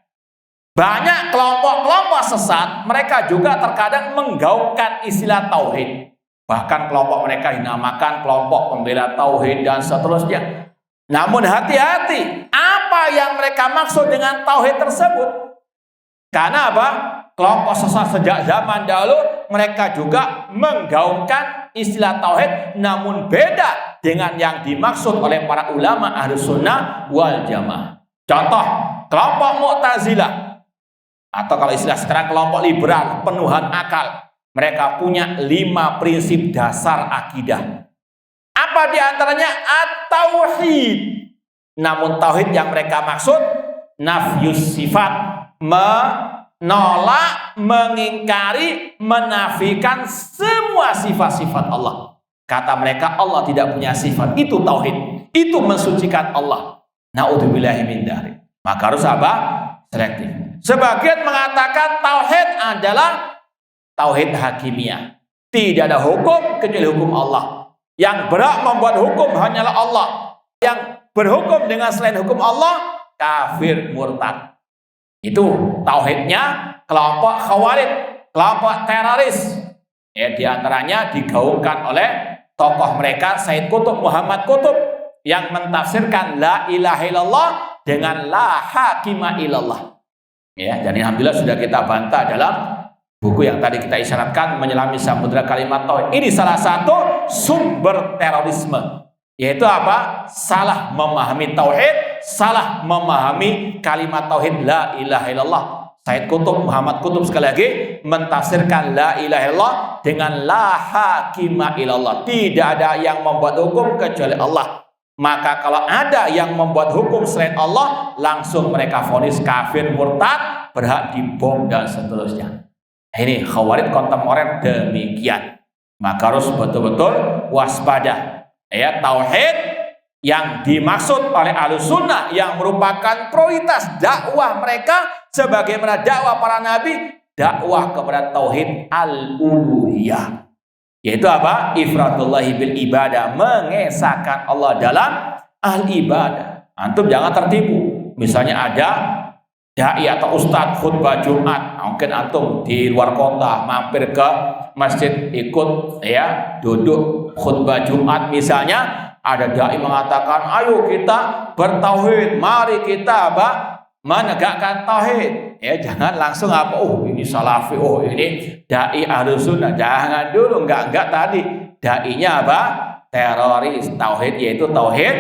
banyak kelompok-kelompok sesat, mereka juga terkadang menggaungkan istilah tauhid. Bahkan kelompok mereka dinamakan kelompok pembela tauhid dan seterusnya. Namun hati-hati, apa yang mereka maksud dengan tauhid tersebut? Karena apa? Kelompok sesat sejak zaman dahulu mereka juga menggaungkan istilah tauhid, namun beda dengan yang dimaksud oleh para ulama Ahlus Sunnah wal Jamaah. Contoh, kelompok Mu'tazilah, atau kalau istilah sekarang kelompok liberal, penuhan akal. Mereka punya 5 prinsip dasar akidah. Apa diantaranya? At-tauhid. Namun tauhid yang mereka maksud nafyus sifat, menolak, mengingkari, menafikan semua sifat-sifat Allah. Kata mereka Allah tidak punya sifat. Itu tauhid. Itu mensucikan Allah. Naudzubillahi min dzalik. Maka harus apa? Selektif. Sebagian mengatakan tauhid adalah tauhid hakimiyah. Tidak ada hukum kecuali hukum Allah. Yang berhak membuat hukum hanyalah Allah. Yang berhukum dengan selain hukum Allah kafir murtad. Itu tauhidnya kelompok khawarij, kelompok teroris. Ya, diantaranya digaungkan oleh tokoh mereka Said Qutb, Muhammad Qutb, yang mentafsirkan la ilaha illallah dengan la hakima illallah. Ya, dan alhamdulillah sudah kita bantah dalam buku yang tadi kita isyaratkan, Menyelami Samudra Kalimat Tauhid. Ini salah satu sumber terorisme, yaitu apa? Salah memahami tauhid, salah memahami kalimat tauhid la ilaha illallah. Said Qutb, Muhammad Qutb sekali lagi mentafsirkan la ilaha illallah dengan la hakima illallah. Tidak ada yang membuat hukum kecuali Allah. Maka kalau ada yang membuat hukum selain Allah, langsung mereka vonis kafir murtad, berhak dibom dan seterusnya. Ini khawarij kontemporer demikian. Maka harus betul-betul waspada. Ya, tauhid yang dimaksud oleh Ahlus Sunnah yang merupakan prioritas dakwah mereka sebagaimana dakwah para nabi, dakwah kepada tauhid al-uluhiyah. Yaitu apa? Ifradullahi bil ibadah, mengesahkan Allah dalam al-ibadah. Antum jangan tertipu. Misalnya ada dai atau ustadz khutbah Jumat, mungkin antum di luar kota mampir ke masjid ikut ya duduk khutbah Jumat, misalnya ada dai mengatakan ayo kita bertauhid, mari kita apa? Menegakkan tauhid. Ya, jangan langsung apa, oh ini salafi, oh ini dai Ahlus Sunnah. Jangan dulu, enggak tadi. Dainya apa? Teroris. Tauhid yaitu tauhid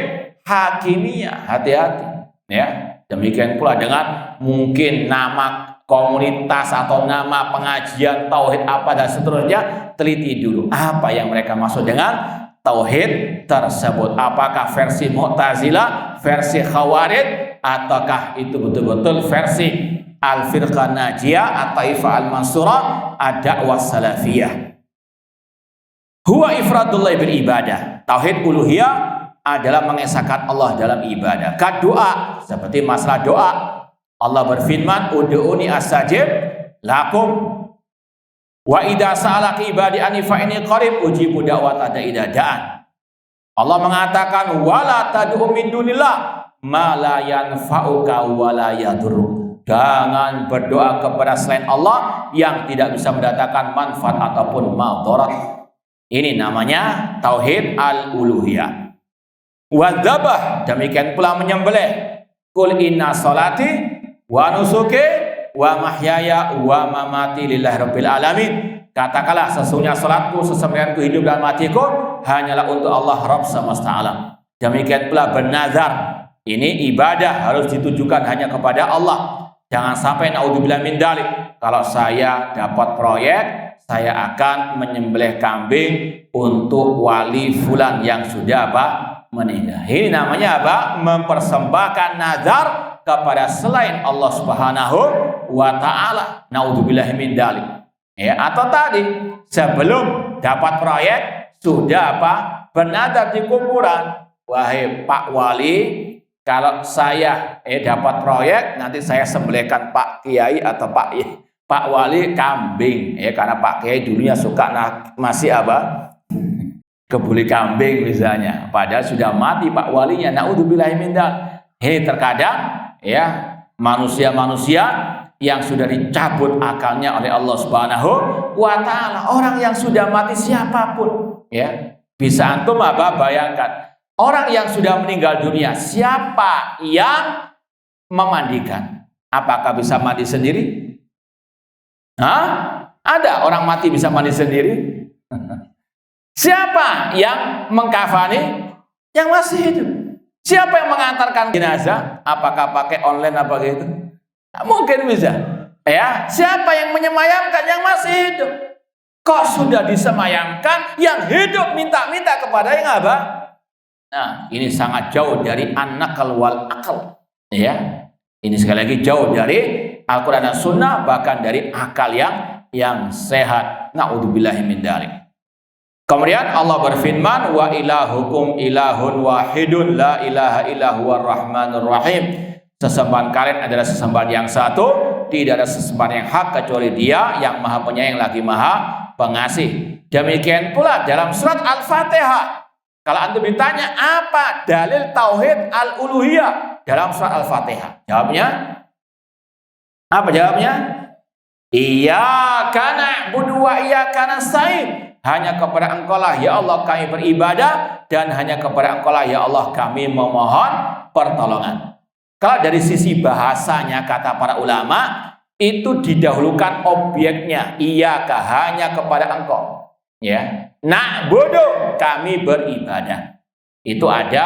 hakimiyah. Hati-hati. Ya, demikian pula dengan mungkin nama komunitas atau nama pengajian tauhid apa dan seterusnya. Teliti dulu apa yang mereka maksud dengan tauhid tersebut. Apakah versi Mu'tazilah, versi Khawarij, ataukah itu betul-betul versi Al-Firqah Najiyah, At-Taifah Al-Mansurah, Ad-Da'wah Salafiyah. Huwa ifradullah bil ibadah. Tauhid uluhiyah adalah mengesahkan Allah dalam ibadah. Doa seperti masalah doa. Allah berfirman, "Ud'uni astajib lakum." Wa idza sa'alaka ibadi anni fa inni qarib ujibu da'wata da'i idza da'an. Allah mengatakan, "Wala tad'u min dunillah ma la yanfa'uka wa la yadurruk." Jangan berdoa kepada selain Allah yang tidak bisa mendatangkan manfaat ataupun madarat. Ini namanya tauhid al-uluhiyah. Wa dzabah, demikian pula menyembelih. Qul inna sholati wa nusuki wa mahyaya wa mamati lillahi rabbil alamin. Katakanlah, sesungguhnya salatku, sesembelihanku, hidup dan matiku hanyalah untuk Allah Rabb semesta alam. Demikian pula bernazar. Ini ibadah harus ditujukan hanya kepada Allah. Jangan sampai naudzubillah min dzalik. Kalau saya dapat proyek, saya akan menyembelih kambing untuk wali fulan yang sudah meninggal. Ini namanya mempersembahkan nazar kepada selain Allah Subhanahu wa ta'ala. Naudzubillahi min dzalik. Atau tadi sebelum dapat proyek sudah bernazar di kuburan, wahai Pak Wali, kalau saya dapat proyek nanti saya sembelihkan Pak Kiai atau Pak Wali kambing, karena Pak Kiai dulunya suka masih kebuli kambing misalnya, padahal sudah mati Pak Walinya. Naudzubillahi min dzalik. Ini terkadang manusia-manusia yang sudah dicabut akalnya oleh Allah Subhanahu wa ta'ala. Orang yang sudah mati siapapun, bisa antum bayangkan, orang yang sudah meninggal dunia, siapa yang memandikan? Apakah bisa mandi sendiri? Ada orang mati bisa mandi sendiri? Siapa yang mengkafani yang masih hidup? Siapa yang mengantarkan jenazah? Apakah pakai online apa gitu? Mungkin bisa. Siapa yang menyemayamkan yang masih hidup? Kok sudah disemayamkan, yang hidup minta-minta kepada yang Nah, ini sangat jauh dari an-naql wal aql. Ini sekali lagi jauh dari Al-Quran dan Sunnah, bahkan dari akal yang sehat. Na'udzubillahi min dzalik. Kemudian Allah berfirman, "Wa ilahukum ilahun wahidun la ilaha illa huwar rahmanur rahim." Sesembahan kalian adalah sesembahan yang satu, tidak ada sesembahan yang hak kecuali Dia yang Maha Penyayang lagi Maha Pengasih. Demikian pula dalam surat Al-Fatihah. Kalau antum ditanya apa dalil tauhid al-uluhiyah dalam surat Al-Fatihah, jawabnya apa? Jawabnya iyyaka na'budu wa iyyaka nasta'in. Hanya kepada Engkau-lah ya Allah kami beribadah, dan hanya kepada Engkau-lah ya Allah kami memohon pertolongan. Kalau dari sisi bahasanya, kata para ulama, itu didahulukan objeknya. Iyyaka, hanya kepada Engkau. Na'budu, kami beribadah. Itu ada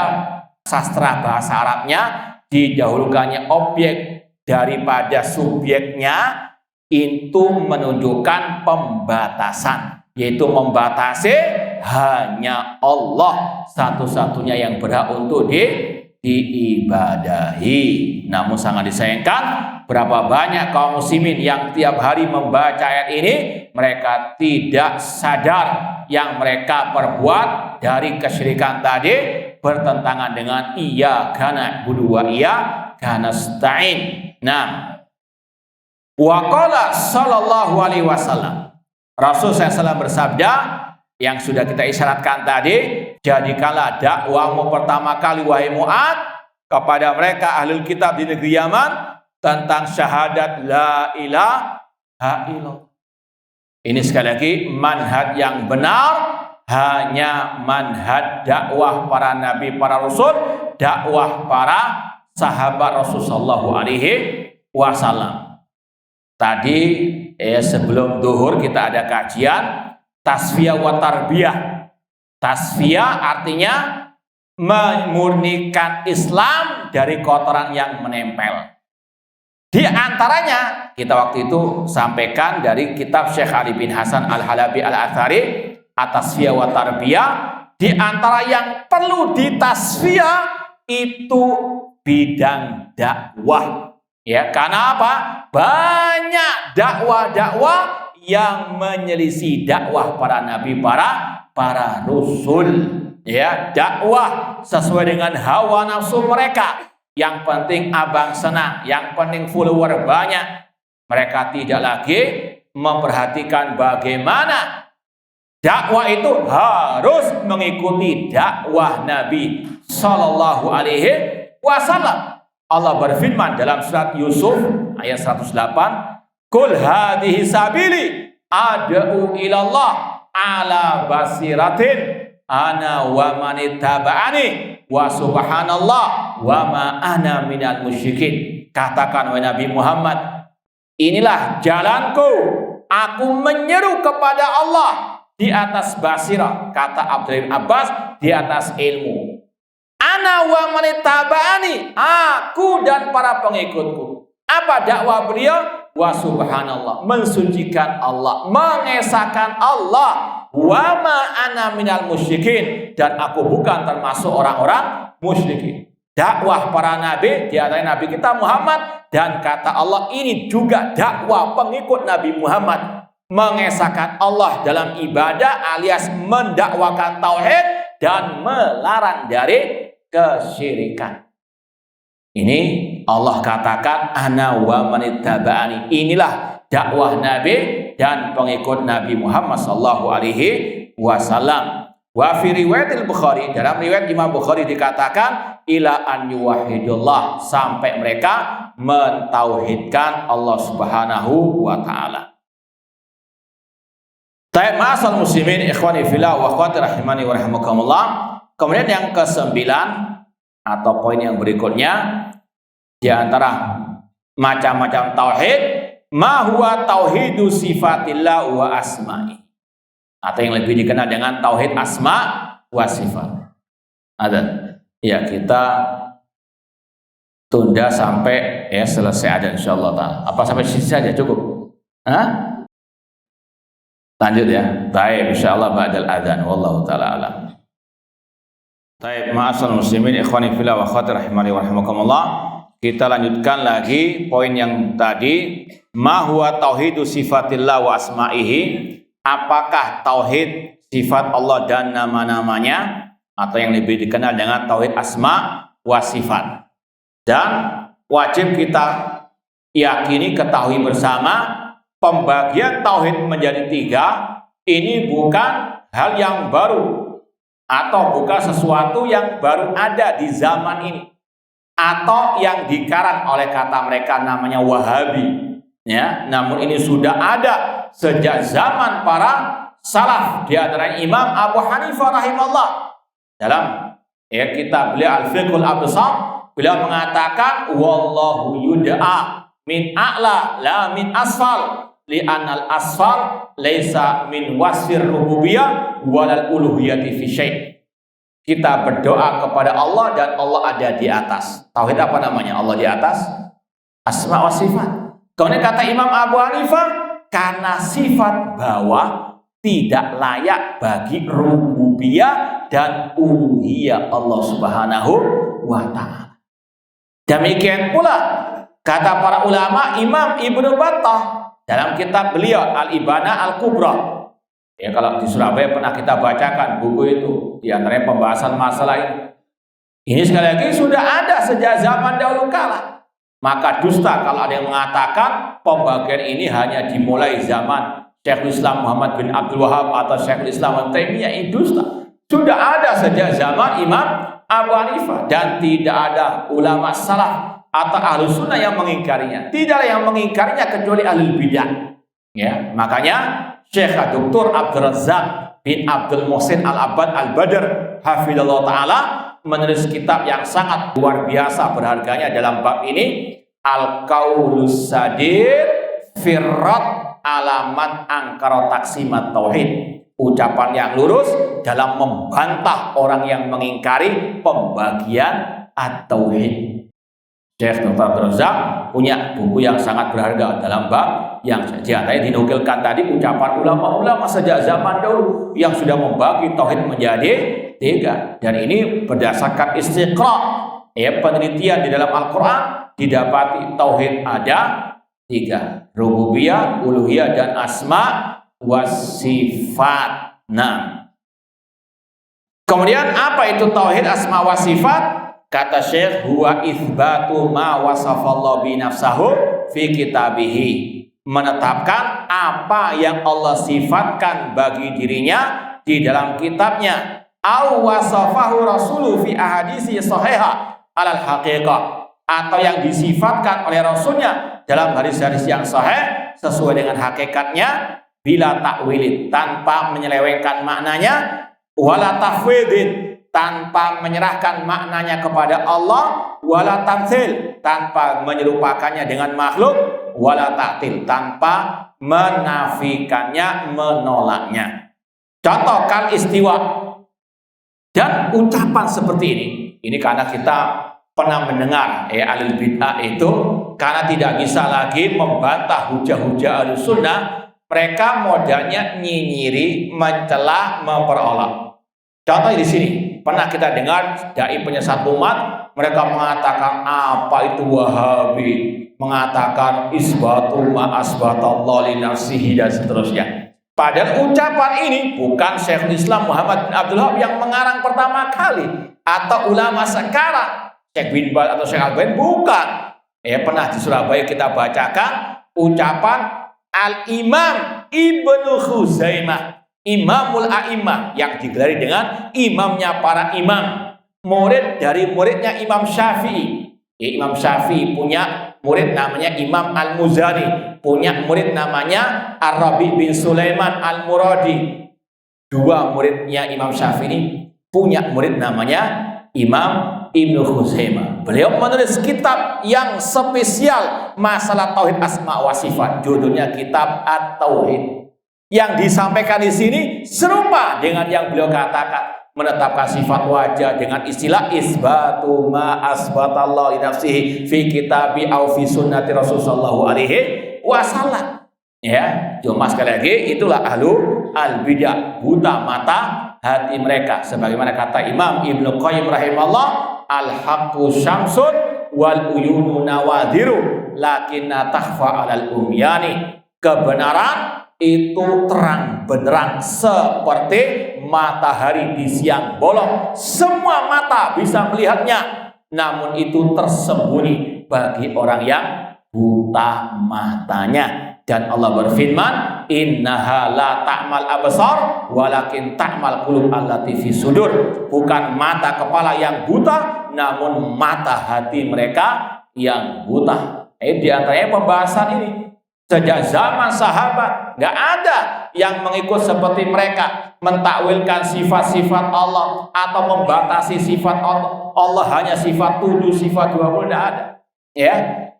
sastra bahasa Arabnya, didahulukannya objek daripada subjeknya, itu menunjukkan pembatasan, yaitu membatasi hanya Allah satu-satunya yang berhak untuk diibadahi. Namun sangat disayangkan, berapa banyak kaum muslimin yang tiap hari membaca ayat ini, mereka tidak sadar yang mereka perbuat dari kesyirikan tadi bertentangan dengan iyyaka na'budu wa iyyaka nasta'in. Wa qala sallallahu alaihi wasallam, Rasul SAW bersabda yang sudah kita isyaratkan tadi, jadikanlah dakwahmu pertama kali wahai Mu'ad kepada mereka ahlul kitab di negeri Yaman tentang syahadat la ilaha illallah. Ini sekali lagi manhaj yang benar, hanya manhaj dakwah para nabi, para rasul, dakwah para sahabat Rasulullah SAW. Tadi sebelum duhur kita ada kajian tasfiyah wa tarbiyah. Tasfiyah artinya memurnikan Islam dari kotoran yang menempel. Di antaranya kita waktu itu sampaikan dari kitab Syekh Ali bin Hasan Al-Halabi Al-Athari, At-Tasfiyah wa Tarbiyah. Di antara yang perlu ditasfiyah itu bidang dakwah. Karena apa? Banyak dakwah-dakwah yang menyelisih dakwah para nabi, para rasul. ya, dakwah sesuai dengan hawa nafsu mereka. Yang penting abang senang, yang penting follower banyak. Mereka tidak lagi memperhatikan bagaimana dakwah itu harus mengikuti dakwah Nabi Sallallahu Alaihi Wasallam. Allah berfirman dalam surat Yusuf ayat 108, "Qul hadhihi sabili ad'u ilallah ala basiratin ana wa manittaba'ani wa subhanallah wa ma ana minal musyrikin." Katakan wahai Nabi Muhammad, inilah jalanku, aku menyeru kepada Allah di atas basirah, kata Abdullah bin Abbas, di atas ilmu. Ana wa manittaba'ani, aku dan para pengikutku. Apa dakwah beliau? Wa subhanallah, mensucikan Allah, mengesahkan Allah. Wa ma ana minal musyrikin, dan aku bukan termasuk orang-orang musyrikin. Dakwah para nabi, di antara nabi kita Muhammad, dan kata Allah ini juga dakwah pengikut Nabi Muhammad, mengesahkan Allah dalam ibadah alias mendakwakan tauhid dan melarang dari kesyirikan. Ini Allah katakan ana wa manittaba'ani, inilah dakwah Nabi dan pengikut Nabi Muhammad sallallahu alaihi wasallam. Wa fi riwayatil Bukhari, dalam riwayat Imam Bukhari dikatakan ila an yuwahhidullah, sampai mereka mentauhidkan Allah Subhanahu wa taala. Taib ma'asal muslimin ikhwani fillah wa akhwati rahimani wa rahimakumullah. Kemudian yang ke-9 atau poin yang berikutnya, di antara macam-macam tauhid, ma huwa tauhidu sifatillah wa asma'i, atau yang lebih dikenal dengan tauhid asma wa sifat. Ada ya, kita tunda sampai ya selesai ada insyaallah taala. Apa sampai sini saja cukup? Hah? Lanjut ya. Baik, insyaallah ba'dal adzan wallahu taala alam. Baik, ma'asal muslimin ikhwani fillah wa akhwati rahimani wa rahimakumullah. Kita lanjutkan lagi poin yang tadi, ma huwa tauhidu sifatillah wa asma'ihi. Apakah tauhid sifat Allah dan nama-namanya, atau yang lebih dikenal dengan tauhid asma wa sifat. Dan wajib kita yakini, ketahui bersama, pembagian tauhid menjadi 3 ini bukan hal yang baru, atau bukan sesuatu yang baru ada di zaman ini, atau yang dikarang oleh kata mereka namanya Wahabi ya. Namun ini sudah ada sejak zaman para salaf, di antara Imam Abu Hanifah rahimahullah. Dalam ya kitab beliau Al-Fiqhul Absar, beliau mengatakan wallahu yud'a min a'la la min asfal, li'anal asfal laisa min wasfir rububiyah walal uluhiyati fi syai'. Kita berdoa kepada Allah dan Allah ada di atas. Tauhid apa namanya? Allah di atas, asma wa sifat. Kemudian kata Imam Abu Hanifah, karena sifat bawah tidak layak bagi rububiyah dan uluhiyah Allah Subhanahu wa taala. Demikian pula kata para ulama, Imam Ibnu Battah dalam kitab beliau Al-Ibana Al-Kubra. Ya, kalau di Surabaya pernah kita bacakan buku itu, di antaranya pembahasan masalah ini. Ini sekali lagi sudah ada sejak zaman dahulu kala. Maka dusta kalau ada yang mengatakan pembagian ini hanya dimulai zaman Syekhul Islam Muhammad bin Abdul Wahab atau Syekhul Islam Ibnu Taimiyah. Ini dusta. Sudah ada sejak zaman Imam Abu Hanifah, dan tidak ada ulama salaf atau ahlu sunnah yang mengingkarinya. Tidak ada yang mengingkarinya kecuali ahlul bidah. Ya, makanya Syekh Dr. Abdul Razak bin Abdul Muhsin Al-Abbad Al-Badr hafizallahu taala menulis kitab yang sangat luar biasa berharganya dalam bab ini, Al-Qaulus Sadid Firrat Alaman Angkara Taksimat Tauhid, ucapan yang lurus dalam membantah orang yang mengingkari pembagian at-tauhid. Syekh Dr. Abdul Razak punya buku yang sangat berharga dalam bab yang diantaranya dinukilkan tadi ucapan ulama-ulama sejak zaman dahulu yang sudah membagi tauhid menjadi 3, dan ini berdasarkan istiqra ya, penelitian di dalam Al-Quran, didapati tauhid ada 3, rububiyah, uluhiyah, dan asma wa sifat. Nah, Kemudian apa itu tauhid asma wa sifat? Kata Syekh, huwa itsbatu ma wasafallahu bi nafsahu fi kitabihi. Menetapkan apa yang Allah sifatkan bagi dirinya di dalam kitabnya. Au wasafahu rasuluhu fi ahaditsi shahihah alal haqiqah. Atau yang disifatkan oleh Rasulnya dalam hadis-hadis yang sahih sesuai dengan hakikatnya, bila takwilin, tanpa menyelewengkan maknanya, wala tafwidin, tanpa menyerahkan maknanya kepada Allah, wala tamtsil, tanpa menyerupakannya dengan makhluk, wala ta'til, tanpa menafikannya, menolaknya. Contoh kal istiwa. Dan ucapan seperti ini karena kita pernah mendengar alil bid'ah itu, karena tidak bisa lagi membantah hujah-hujah Ahlus Sunnah, mereka modalnya nyinyiri, mencela, memperolok. Contoh di sini, pernah kita dengar dai penyesat umat, mereka mengatakan apa itu Wahabi, mengatakan isbatu ma asbatallahu li nafsihi dan seterusnya. Padahal ucapan ini bukan Syekhul Islam Muhammad bin Abdul Wahab yang mengarang pertama kali, atau ulama sekarang Syekh bin Baz atau Syekh Al-Albani, bukan. Pernah di Surabaya kita bacakan ucapan Al-Imam Ibnu Khuzaimah, Imamul A'imah, yang digelari dengan imamnya para imam, murid dari muridnya Imam Syafi'i. Imam Syafi'i punya murid namanya Imam Al-Muzani, punya murid namanya Ar-Rabi bin Sulaiman Al-Muradi. Dua muridnya Imam Syafi'i punya murid namanya Imam Ibnu Khuzaimah. Beliau menulis kitab yang spesial masalah tauhid asma wa sifat. Judulnya kitab At-Tauhid. Yang disampaikan di sini serupa dengan yang beliau katakan, menetapkan sifat wajah dengan istilah isbatu ma asbatallahu li nafsihi fi kitabi au fi sunnati Rasul sallallahu alaihi wasallam. Cuma sekali lagi, itulah ahlu al-bidah, buta mata hati mereka. Sebagaimana kata Imam Ibnu Qayyim rahimahullah, al-haqqu syamsun wal uyunu nawadiru lakinna takhfa 'alal umyani. Kebenaran itu terang benderang seperti matahari di siang bolong. Semua mata bisa melihatnya, namun itu tersembunyi bagi orang yang buta matanya. Dan Allah berfirman, innaha la ta'mal absar walakin ta'mal qulub allati fi sudur. Bukan mata kepala yang buta, namun mata hati mereka yang buta. Di antaranya pembahasan ini. Sejak zaman sahabat nggak ada yang mengikut seperti mereka, mentakwilkan sifat-sifat Allah atau membatasi sifat Allah. Allah hanya sifat 7, sifat 20, tidak ada.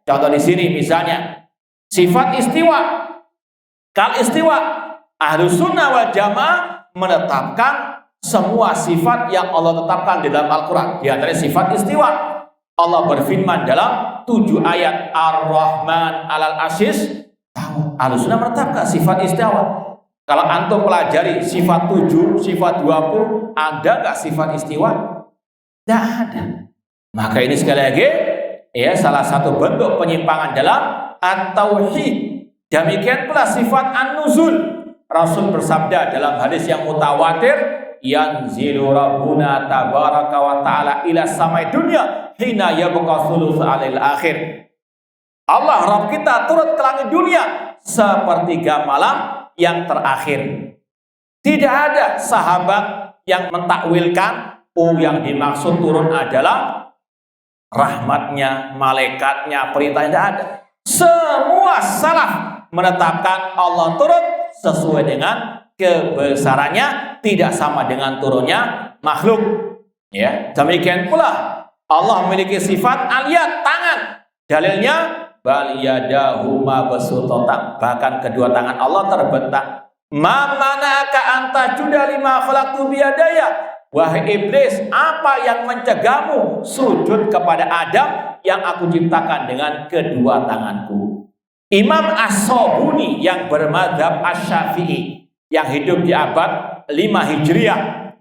Contoh di sini misalnya sifat istiwa. Kal istiwa, Ahlus Sunnah wal Jamaah menetapkan semua sifat yang Allah tetapkan di dalam Al-Quran. Di antara sifat istiwa, Allah berfirman dalam 7 ayat Ar-Rahman alal Asis. Ahlus Sunnah menetapkan sifat istiwa. Kalau antum pelajari sifat 7, sifat 20, ada nggak sifat istiwa? Tidak ada. Maka ini sekali lagi salah satu bentuk penyimpangan dalam at-tauhid. Demikian pula sifat an-nuzul. Rasul bersabda dalam hadis yang mutawatir, yanzilu rabbuna tabaraka wa ta'ala ila samai dunya hina yabqa thuluth alil akhir. Allah Rabb kita turun ke langit dunia sepertiga malam yang terakhir. Tidak ada sahabat yang mentakwilkan yang dimaksud turun adalah rahmatnya, malaikatnya, perintahnya. Tidak ada. Semua salaf menetapkan Allah turun sesuai dengan kebesarannya, tidak sama dengan turunnya makhluk. Demikian pula Allah memiliki sifat aliyat, tangan. Dalilnya bal yadahu mabsuutatan, bahkan kedua tangan Allah terbentang. Ma manaka anta juda lima khalaqtu biyadaya. Wahai iblis, apa yang mencegahmu sujud kepada Adam yang aku ciptakan dengan kedua tanganku? Imam As-Sabuni yang bermadzhab Asy-Syafi'i, yang hidup di abad 5 Hijriah,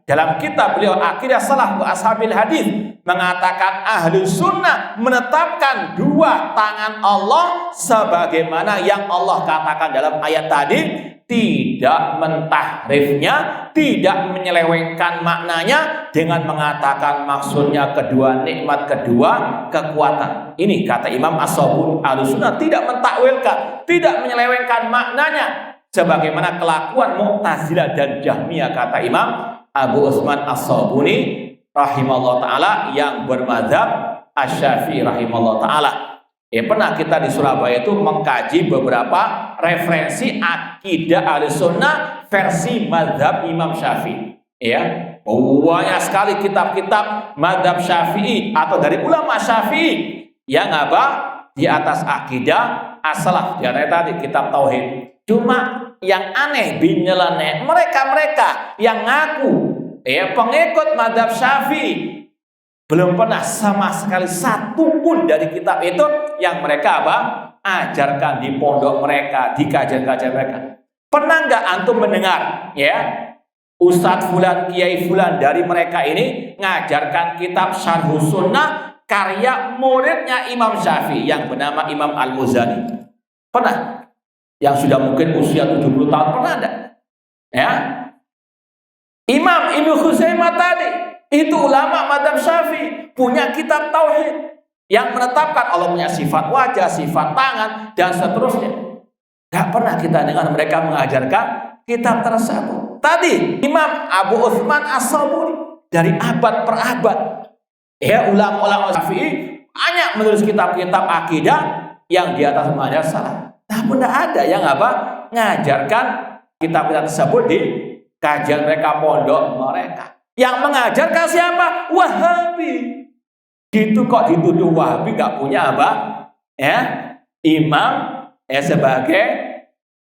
dalam kitab beliau Aqidah Salaf wa Ashabil Hadis, mengatakan ahlu sunnah menetapkan dua tangan Allah sebagaimana yang Allah katakan dalam ayat tadi, tidak mentahrifnya, tidak menyelewengkan maknanya dengan mengatakan maksudnya kedua nikmat, kedua kekuatan. Ini kata Imam As-Sabuni, ahlu sunnah tidak mentakwilkan, tidak menyelewengkan maknanya sebagaimana kelakuan Mu'tazilah dan Jahmiyah, kata Imam Abu Utsman As-Sabuni rahimahullah ta'ala yang bermadzhab Asy-Syafi'i rahimahullah ta'ala. Pernah kita di Surabaya itu mengkaji beberapa referensi akidah Ahlussunnah versi mazhab Imam Syafi'i. Banyak sekali kitab-kitab mazhab Syafi'i atau dari ulama Syafi'i yang di atas akidah as-salaf. Di antaranya tadi kitab tauhid. Cuma yang aneh binyeleneh mereka yang ngaku pengikut mazhab Syafi'i belum pernah sama sekali satu pun dari kitab itu yang mereka ajarkan di pondok mereka, di kajian-kajian mereka. Pernah nggak antum mendengar Ustadz Fulan, Kiai Fulan dari mereka ini ngajarkan kitab Syarhus Sunnah karya muridnya Imam Syafi'i yang bernama Imam Al-Muzani? Pernah? Yang sudah mungkin usia 70 tahun, pernah enggak? Imam Ibnu Khuzaimah tadi itu ulama mazhab Syafi'i, punya kitab tauhid yang menetapkan Allah punya sifat wajah, sifat tangan, dan seterusnya. Gak pernah kita dengar mereka mengajarkan kitab tersebut. Tadi Imam Abu Utsman As-Sabuni dari abad per abad, ulama-ulama Syafi'i banyak menulis kitab-kitab akidah yang di atas manhaj salaf. Namun tidak ada yang ngajarkan kitab-kitab tersebut di kajian mereka, pondok mereka. Yang mengajarkan siapa? Wahabi. Gitu kok dituduh Wahabi gak punya imam sebagai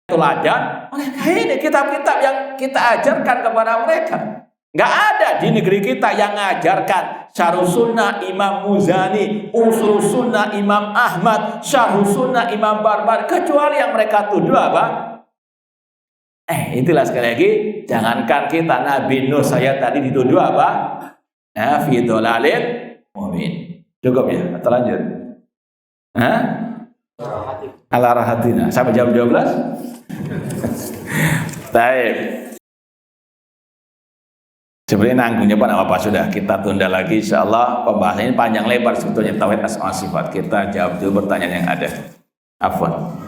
teladan. Mereka ini kitab-kitab yang kita ajarkan kepada mereka. Gak ada di negeri kita yang mengajarkan Syarhus Sunnah Imam Muzani, Ushul Sunnah Imam Ahmad, Syarhus Sunnah Imam Barbahari, kecuali yang mereka tuduh itulah sekali lagi, jangankan kita, Nabi Nuh saya tadi dituduh fi dhalalin mubin. Cukup ya atau lanjut? Ala rahatina sampai jam 12. Baik. Sebenarnya nanggungnya apa sudah kita tunda lagi, insyaallah. Pembahasan ini panjang lebar sebetulnya tauhid asma sifat. Kita jawab dulu pertanyaan yang ada. Afwan.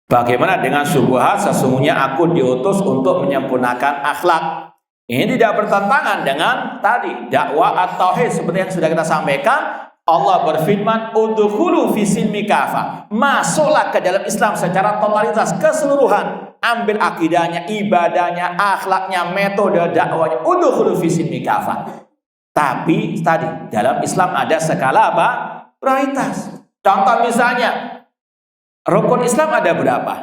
Bagaimana dengan syubhat sesungguhnya aku diutus untuk menyempurnakan akhlak? Ini tidak bertentangan dengan tadi dakwah at-tauhid seperti yang sudah kita sampaikan. Allah berfirman, "Udkhulu fi silmi kafah." Masuklah ke dalam Islam secara totalitas, keseluruhan. Ambil akidahnya, ibadahnya, akhlaknya, metode dakwahnya. Udkhulu fi silmi kafah. Tapi tadi dalam Islam ada skala prioritas. Contoh misalnya, rukun Islam ada berapa?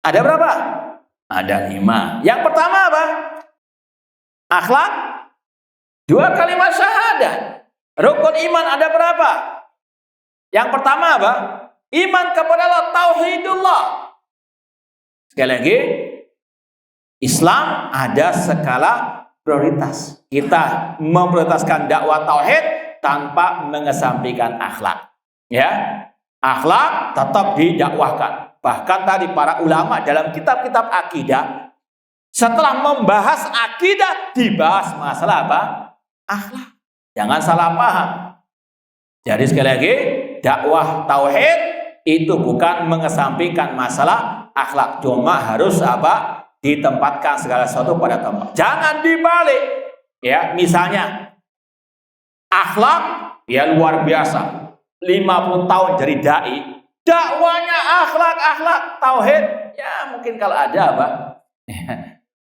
Ada berapa? Ada 5. Yang pertama akhlak. 2 kalimat syahadat. Rukun iman ada berapa? Yang pertama iman kepada Allah, tauhidullah. Sekali lagi, Islam ada skala prioritas. Kita memprioritaskan dakwah tauhid tanpa mengesampingkan akhlak. Akhlak tetap didakwahkan. Bahkan tadi para ulama dalam kitab-kitab akidah, setelah membahas akidah, dibahas masalah akhlak. Jangan salah paham. Jadi sekali lagi, dakwah tauhid itu bukan mengesampingkan masalah akhlak, cuma harus ditempatkan segala sesuatu pada tempat. Jangan dibalik. Misalnya akhlak luar biasa. 50 tahun jadi dai, dakwanya akhlak tauhid mungkin kalau ada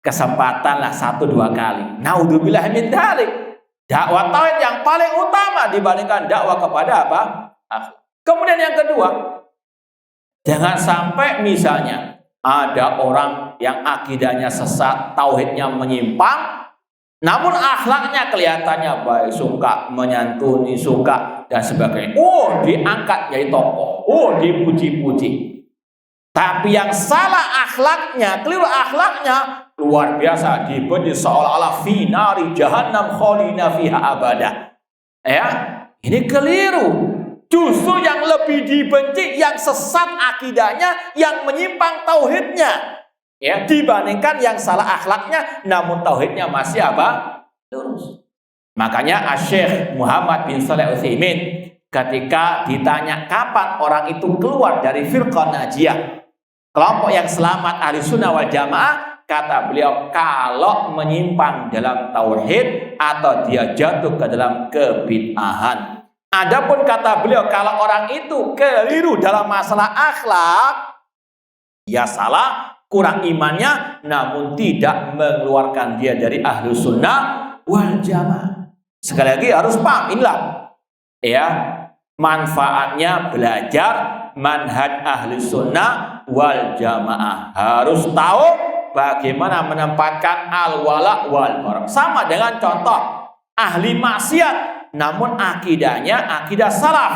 kesempatan lah 1-2 kali. Naudzubillah min dzalik. Dakwah tauhid yang paling utama dibandingkan dakwah kepada akhlak. Kemudian yang kedua, jangan sampai misalnya ada orang yang akidahnya sesat, tauhidnya menyimpang, namun akhlaknya kelihatannya baik, suka menyantuni, suka dan sebagainya. Diangkat jadi tokoh, dipuji-puji. Tapi yang salah akhlaknya, keliru akhlaknya, luar biasa, dibenci seolah-olah finari jahannam khalina fiha abada. Ya, ini keliru. Justru yang lebih dibenci yang sesat akidahnya, yang menyimpang tauhidnya, ya, dibandingkan yang salah akhlaknya namun tauhidnya masih apa? Lurus. Makanya Syekh Muhammad bin Shalih Al-Utsaimin ketika ditanya kapan orang itu keluar dari firqah najiyah, kelompok yang selamat ahli sunnah wal jamaah, kata beliau kalau menyimpang dalam tauhid atau dia jatuh ke dalam kebid'ahan. Adapun kata beliau kalau orang itu keliru dalam masalah akhlak, ya salah, kurang imannya, namun tidak mengeluarkan dia dari ahlu sunnah wal jamaah. Sekali lagi harus paham inilah, ya, manfaatnya belajar manhaj ahli sunnah wal jamaah. Harus tahu bagaimana menempatkan al-wala wal bara. Sama dengan contoh ahli maksiat namun akidahnya akidah salaf.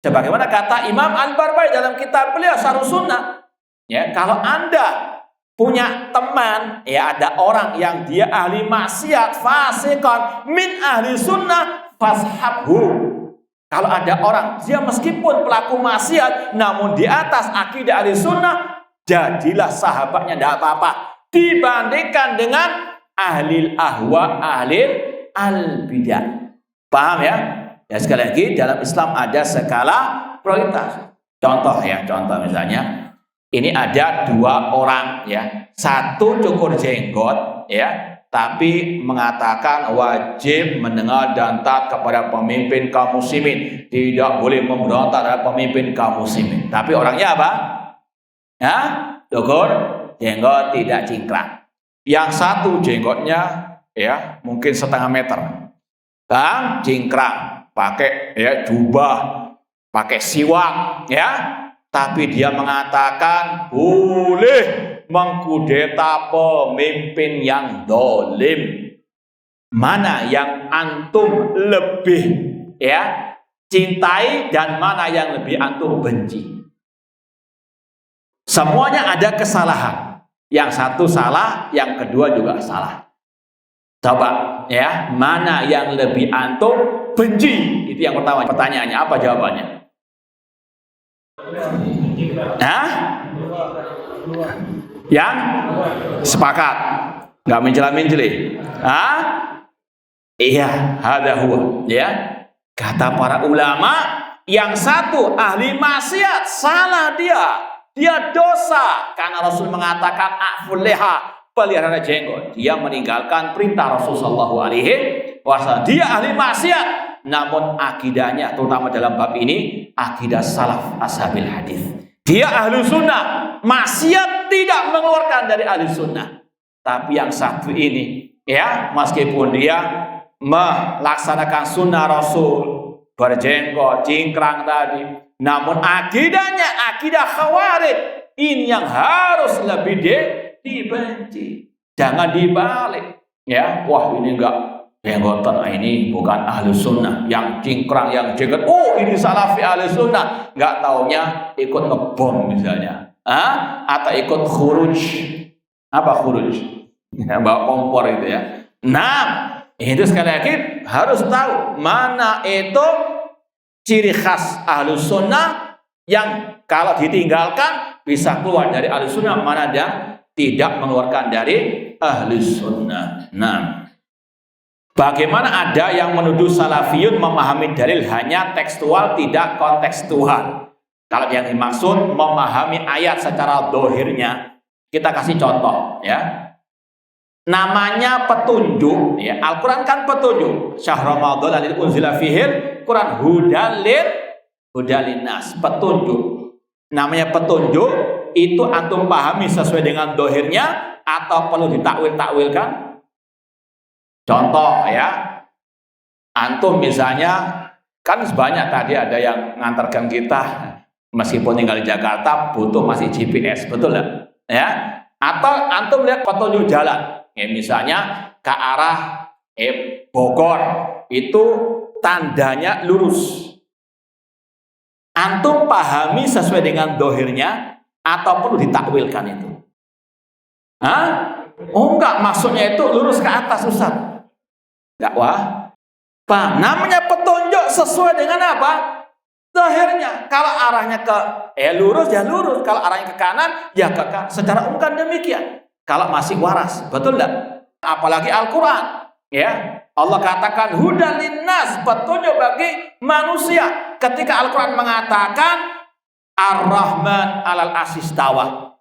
Sebagaimana kata Imam Al-Barbahari dalam kitab beliau Syarh Sunnah, ya, kalau Anda punya teman, ya, ada orang yang dia ahli maksiat, fasiqan min ahli sunnah, fashabhu. Kalau ada orang dia meskipun pelaku maksiat namun di atas akidah ahli sunnah, jadilah sahabatnya, tidak apa-apa, dibandingkan dengan ahli ahwa, ahli al-bidah. Paham ya? Ya, sekali lagi dalam Islam ada skala prioritas. Contoh ya, contoh misalnya ini ada dua orang, ya, satu cukur jenggot, ya, tapi mengatakan wajib mendengar dan taat kepada pemimpin kaum muslimin, tidak boleh memberontak terhadap pemimpin kaum muslimin. Tapi orangnya apa? Ya, cukur jenggot tidak cingkrang. Yang satu jenggotnya, ya, mungkin setengah meter. Bang, cingkrang, pakai, ya, jubah, pakai siwak, ya, tapi dia mengatakan boleh mengkudeta pemimpin yang dolim. Mana yang antum lebih, ya, cintai dan mana yang lebih antum benci? Semuanya ada kesalahan. Yang satu salah, yang kedua juga salah. Coba, ya, mana yang lebih antum benci? Itu yang pertama. Pertanyaannya apa jawabannya? Hah? Yang sepakat, nggak mencela-menceli. Hah? Iya, hada huwa, ya. Kata para ulama, yang satu ahli maksiat, salah dia dosa karena Rasul mengatakan aful leha, pelihara jenggot. Dia meninggalkan perintah Rasul sallallahu alaihi wasallam. Dia ahli maksiat, namun akidahnya terutama dalam bab ini akidah salaf ashabil hadis. Dia ahli sunnah, maksiat tidak mengeluarkan dari ahli sunnah. Tapi yang satu ini, ya, meskipun dia melaksanakan sunnah Rasul, berjenggot, cingkrang tadi, namun akidahnya akidah khawarij, ini yang harus lebih dibenci. Jangan dibalik, ya, wah ini enggak jenggotan, ini bukan ahli sunnah, yang cingkrang, yang jenggot, oh ini salafi ahli sunnah, nggak taunya ikut ngebom misalnya, atau ikut khuruj. Apa khuruj? Ya, bawa kompor itu, ya. Nah, itu sekali lagi harus tahu mana itu ciri khas ahli sunnah yang kalau ditinggalkan bisa keluar dari ahli sunnah, mana dia tidak mengeluarkan dari ahli sunnah. Nah, bagaimana ada yang menuduh salafiyun memahami dalil hanya tekstual, tidak kontekstual? Kalau yang dimaksud memahami ayat secara dohirnya, kita kasih contoh, ya. Namanya petunjuk, ya. Al-Quran kan petunjuk. Syahr Ramadan alladzi unzila fihil Quran hudalin nas, petunjuk. Namanya petunjuk itu antum pahami sesuai dengan dohirnya atau perlu ditakwil-takwilkan? Contoh, ya, antum misalnya kan sebanyak tadi ada yang ngantarkan kita meskipun tinggal di Jakarta butuh masih GPS, betul nggak? Ya, atau antum lihat petunjuk jalan, ya, misalnya ke arah Bogor itu tandanya lurus. Antum pahami sesuai dengan dohirnya Atau perlu ditakwilkan itu? Hah? Oh enggak, maksudnya itu lurus ke atas Ustaz. Dakwah. Pak, namanya petunjuk sesuai dengan apa? Zahirnya. Kalau arahnya ke lurus ya lurus, kalau arahnya ke kanan ya ke kanan. Secara umum kan demikian. Kalau masih waras, betul enggak? Apalagi Al-Qur'an, ya. Allah katakan hudan linnas, petunjuk bagi manusia. Ketika Al-Qur'an mengatakan Ar-Rahman 'alal Asistawa.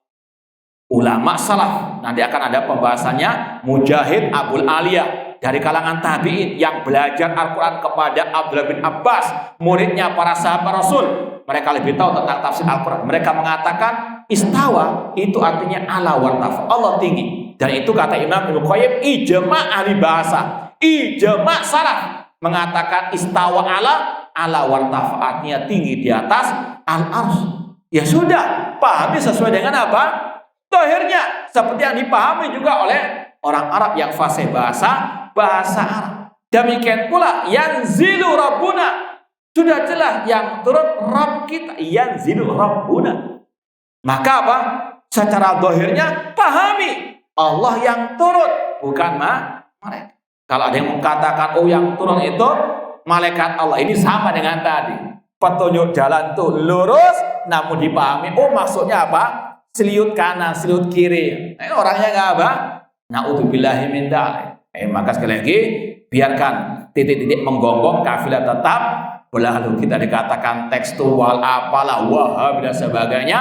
Ulama salaf, nanti akan ada pembahasannya, Mujahid Abul Aliyah dari kalangan tabi'in yang belajar Al-Quran kepada Abdullah bin Abbas, muridnya para sahabat Rasul. Mereka lebih tahu tentang tafsir Al-Quran. Mereka mengatakan istawa itu artinya ala wartafa, Allah tinggi. Dan itu kata Imam Ibnu Qayyim ijma' ahli bahasa, ijma' salaf mengatakan istawa ala wartafa, artinya tinggi di atas al-arsy. Ya sudah, pahami sesuai dengan apa? Zahirnya, seperti yang dipahami juga oleh orang Arab yang fasih bahasa Arab. Demikian pula yanzilu rabbuna, sudah jelas yang turun Rabb kita, yanzilu rabbuna. Maka apa? Secara zahirnya pahami Allah yang turun, bukan mereka. Kalau ada yang mengatakan oh yang turun itu malaikat Allah, ini sama dengan tadi. Petunjuk jalan tuh lurus, namun dipahami oh maksudnya apa? Seliut kanan, seliut kiri. Orangnya nggak apa? Na'udzubillahi min dzalik. Maka sekali lagi biarkan titik-titik menggonggong, kafilah tetap berlalu. Kita dikatakan tekstual apalah wahab dan sebagainya.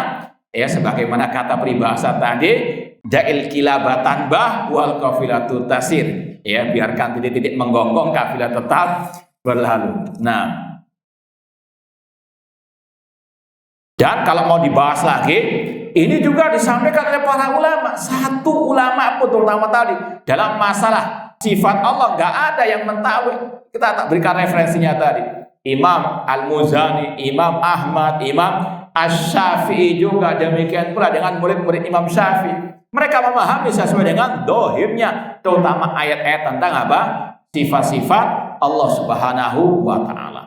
Ya sebagaimana kata peribahasa tadi, ja'il kilabatan bah wal kafilatu tasir. Ya biarkan titik-titik menggonggong, kafilah tetap berlalu. Nah, dan kalau mau dibahas lagi, ini juga disampaikan oleh para ulama. Satu ulama pun terutama tadi dalam masalah sifat Allah nggak ada yang mentawil. Kita tak berikan referensinya tadi. Imam Al-Muzani, Imam Ahmad, Imam Asy-Syafi'i juga demikian pula dengan murid-murid Imam Syafi'i. Mereka memahami sesuai dengan dohirnya, terutama ayat-ayat tentang apa? Sifat-sifat Allah Subhanahu wa Ta'ala.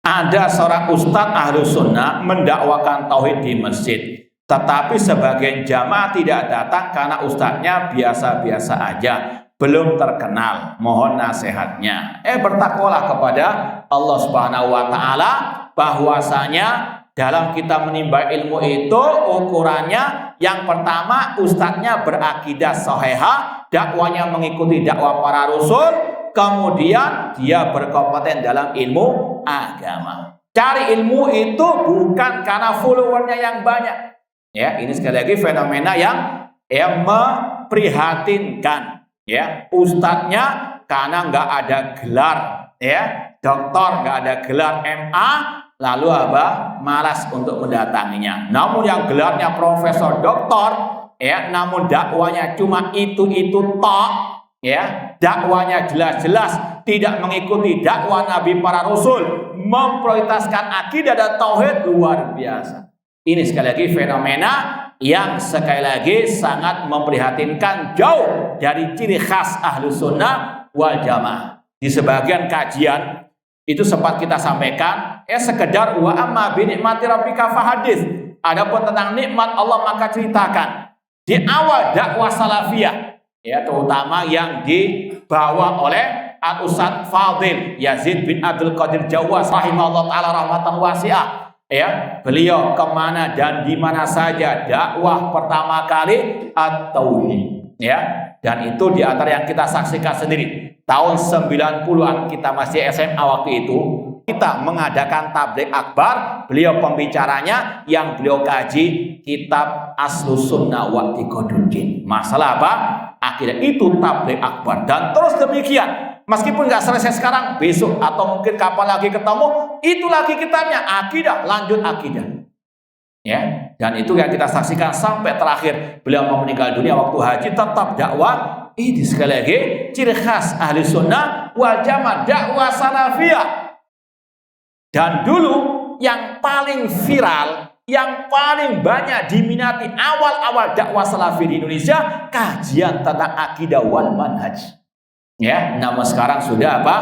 Ada seorang ustadz ahlu sunnah mendakwakan tauhid di masjid, tetapi sebagian jamaah tidak datang karena ustadznya biasa-biasa aja, belum terkenal. Mohon nasihatnya. Bertakwalah kepada Allah Subhanahu wa Ta'ala, bahwasanya dalam kita menimba ilmu itu ukurannya yang pertama ustadznya berakidah sahihah, dakwanya mengikuti dakwah para rasul. Kemudian dia berkompeten dalam ilmu agama. Cari ilmu itu bukan karena followernya yang banyak. Ya, ini sekali lagi fenomena yang memprihatinkan. Ya, ustadznya karena nggak ada gelar, ya, doktor nggak ada gelar MA, lalu apa? Malas untuk mendatanginya. Namun yang gelarnya profesor doktor, ya, namun dakwanya cuma itu tok. Ya, dakwanya jelas-jelas tidak mengikuti dakwah Nabi para Rasul, memprioritaskan akidah dan tauhid, luar biasa. Ini sekali lagi fenomena yang sekali lagi sangat memprihatinkan, jauh dari ciri khas ahlu sunnah wal jamaah. Di sebagian kajian itu sempat kita sampaikan, sekedar wa amma bi nikmati rabbika fahadits. Adapun tentang nikmat Allah maka ceritakan. Di awal dakwah salafiyah, ya, terutama yang dibawa oleh Al-Ustadz Fadil Yazid bin Abdul Qadir Jawas rahimahullah ta'ala rahmatan wasi'ah. Ya, beliau kemana dan di mana saja dakwah pertama kali at-tauhid. Ya, dan itu di antara yang kita saksikan sendiri. Tahun 90-an kita masih SMA waktu itu, kita mengadakan tabligh akbar. Beliau pembicaranya yang beliau kaji kitab Aslus Sunnah wa I'tiqaduddin. Masalah apa? Akidah, itu tabligh akbar. Dan terus demikian, meskipun nggak selesai sekarang, besok atau mungkin kapan lagi ketemu, itu lagi kitabnya akidah, lanjut akidah. Ya, dan itu yang kita saksikan sampai terakhir beliau mau meninggal dunia waktu haji, tetap dakwah. Ini sekali lagi ciri khas ahli sunnah wal jamaah, dakwah salafiyah. Dan dulu yang paling viral, yang paling banyak diminati awal-awal dakwah salafi di Indonesia, kajian tentang akidah wal manhaj. Ya, namun sekarang sudah apa?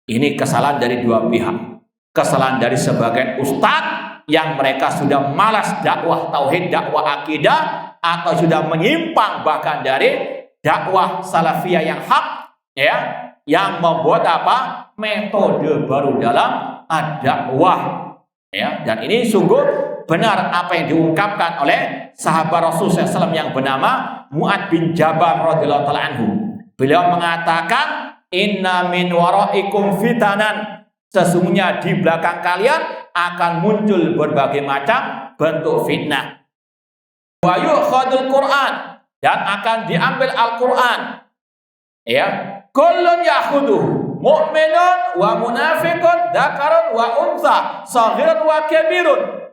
Ini kesalahan dari dua pihak. Kesalahan dari sebagian ustadz yang mereka sudah malas dakwah tauhid, dakwah akidah, atau sudah menyimpang bahkan dari dakwah salafiyah yang hak, ya, yang membuat apa? Metode baru dalam dakwah, ya. Dan ini sungguh benar apa yang diungkapkan oleh sahabat Rasulullah SAW yang bernama Mu'ad bin Jabal radhiyallahu ta'ala anhu. Beliau mengatakan, inna min waraikum fitanan, sesungguhnya di belakang kalian akan muncul berbagai macam bentuk fitnah. Wa yu'khadul Qur'an, dan akan diambil Al-Qur'an, ya. Kullun ya'khuduhu mu'minun wa munafiqun dzakarun wa untha saghirun wa kabirun.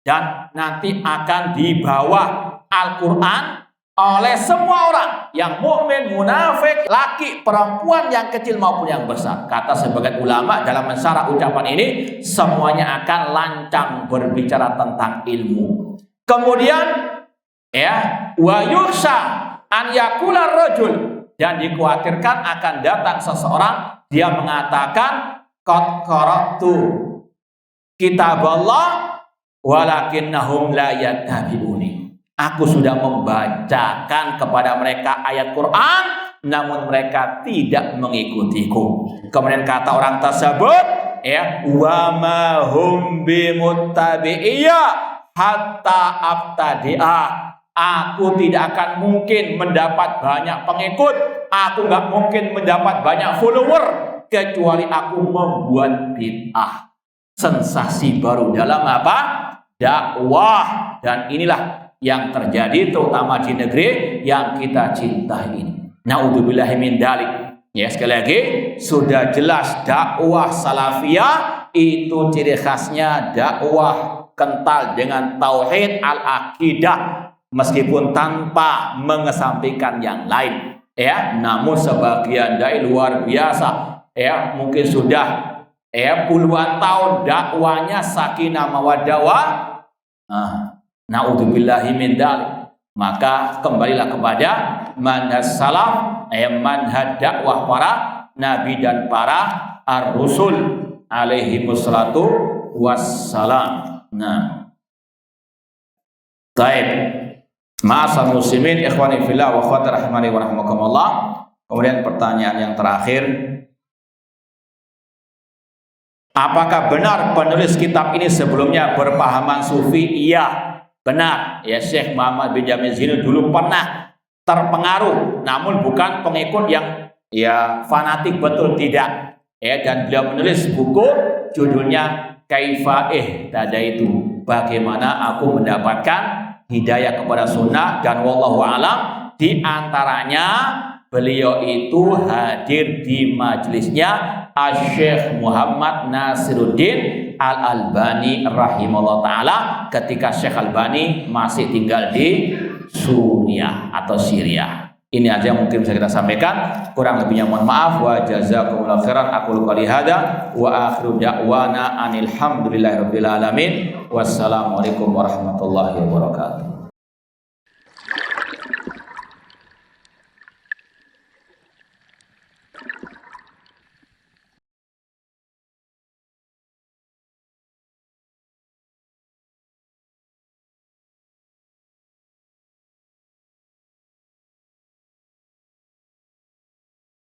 Dan nanti akan dibawa Al-Qur'an oleh semua orang, yang mukmin, munafik, laki, perempuan, yang kecil maupun yang besar. Kata sebagian ulama dalam mensyarah ucapan ini, semuanya akan lancang berbicara tentang ilmu. Kemudian, ya, wa yukhsha an yakula rajul, dan dikhawatirkan akan datang seseorang, dia mengatakan qad qara'tu kitaballah walakinnahum la yattabi'uni. Aku sudah membacakan kepada mereka ayat Quran, namun mereka tidak mengikutiku. Kemudian kata orang tersebut, ya, wa ma hum bimuttabi'iyya hatta abtadi'a. Aku tidak akan mungkin mendapat banyak pengikut, aku nggak mungkin mendapat banyak follower, kecuali aku membuat bid'ah. Sensasi baru dalam apa? Dakwah. Dan inilah yang terjadi terutama di negeri yang kita cintai ini. Naudzubillahi min dzalik. Ya, sekali lagi sudah jelas dakwah salafiyah itu ciri khasnya dakwah kental dengan tauhid al-aqidah, meskipun tanpa mengesampingkan yang lain, ya. Namun sebagian dai luar biasa, ya, mungkin sudah, ya, puluhan tahun dakwanya sakinah mawaddah. Naudzubillahi min dzalik. Maka kembalilah kepada manhaj salaf, manhaj dakwah para nabi dan para ar-rusul alaihi wassalatu wassalam. Nah, baik, ma'asal muslimin ikhwani fillah wa akhwati rahimani wa rahimakumullah. Kemudian pertanyaan yang terakhir, apakah benar penulis kitab ini sebelumnya berpahaman sufi? Iya, benar. Ya, Syekh Muhammad bin Jamil Zaini dulu pernah terpengaruh, namun bukan pengikut yang, ya, fanatik betul, tidak. Ya, dan beliau menulis buku judulnya Kaifa Ihtadaitu, bagaimana aku mendapatkan hidayah kepada sunnah. Dan wallahu alam, di antaranya beliau itu hadir di majelisnya Syekh Muhammad Nasiruddin Al-Albani rahimahullah ta'ala ketika Syekh Albani masih tinggal di Suriah atau Syria. Ini aja yang mungkin bisa kita sampaikan, kurang lebihnya mohon maaf. Wa jazakumullahu khairan. Aqulu qouli hadza wa akhiru da'wana anil hamdulillahirabbil alamin. Wassalamualaikum warahmatullahi wabarakatuh.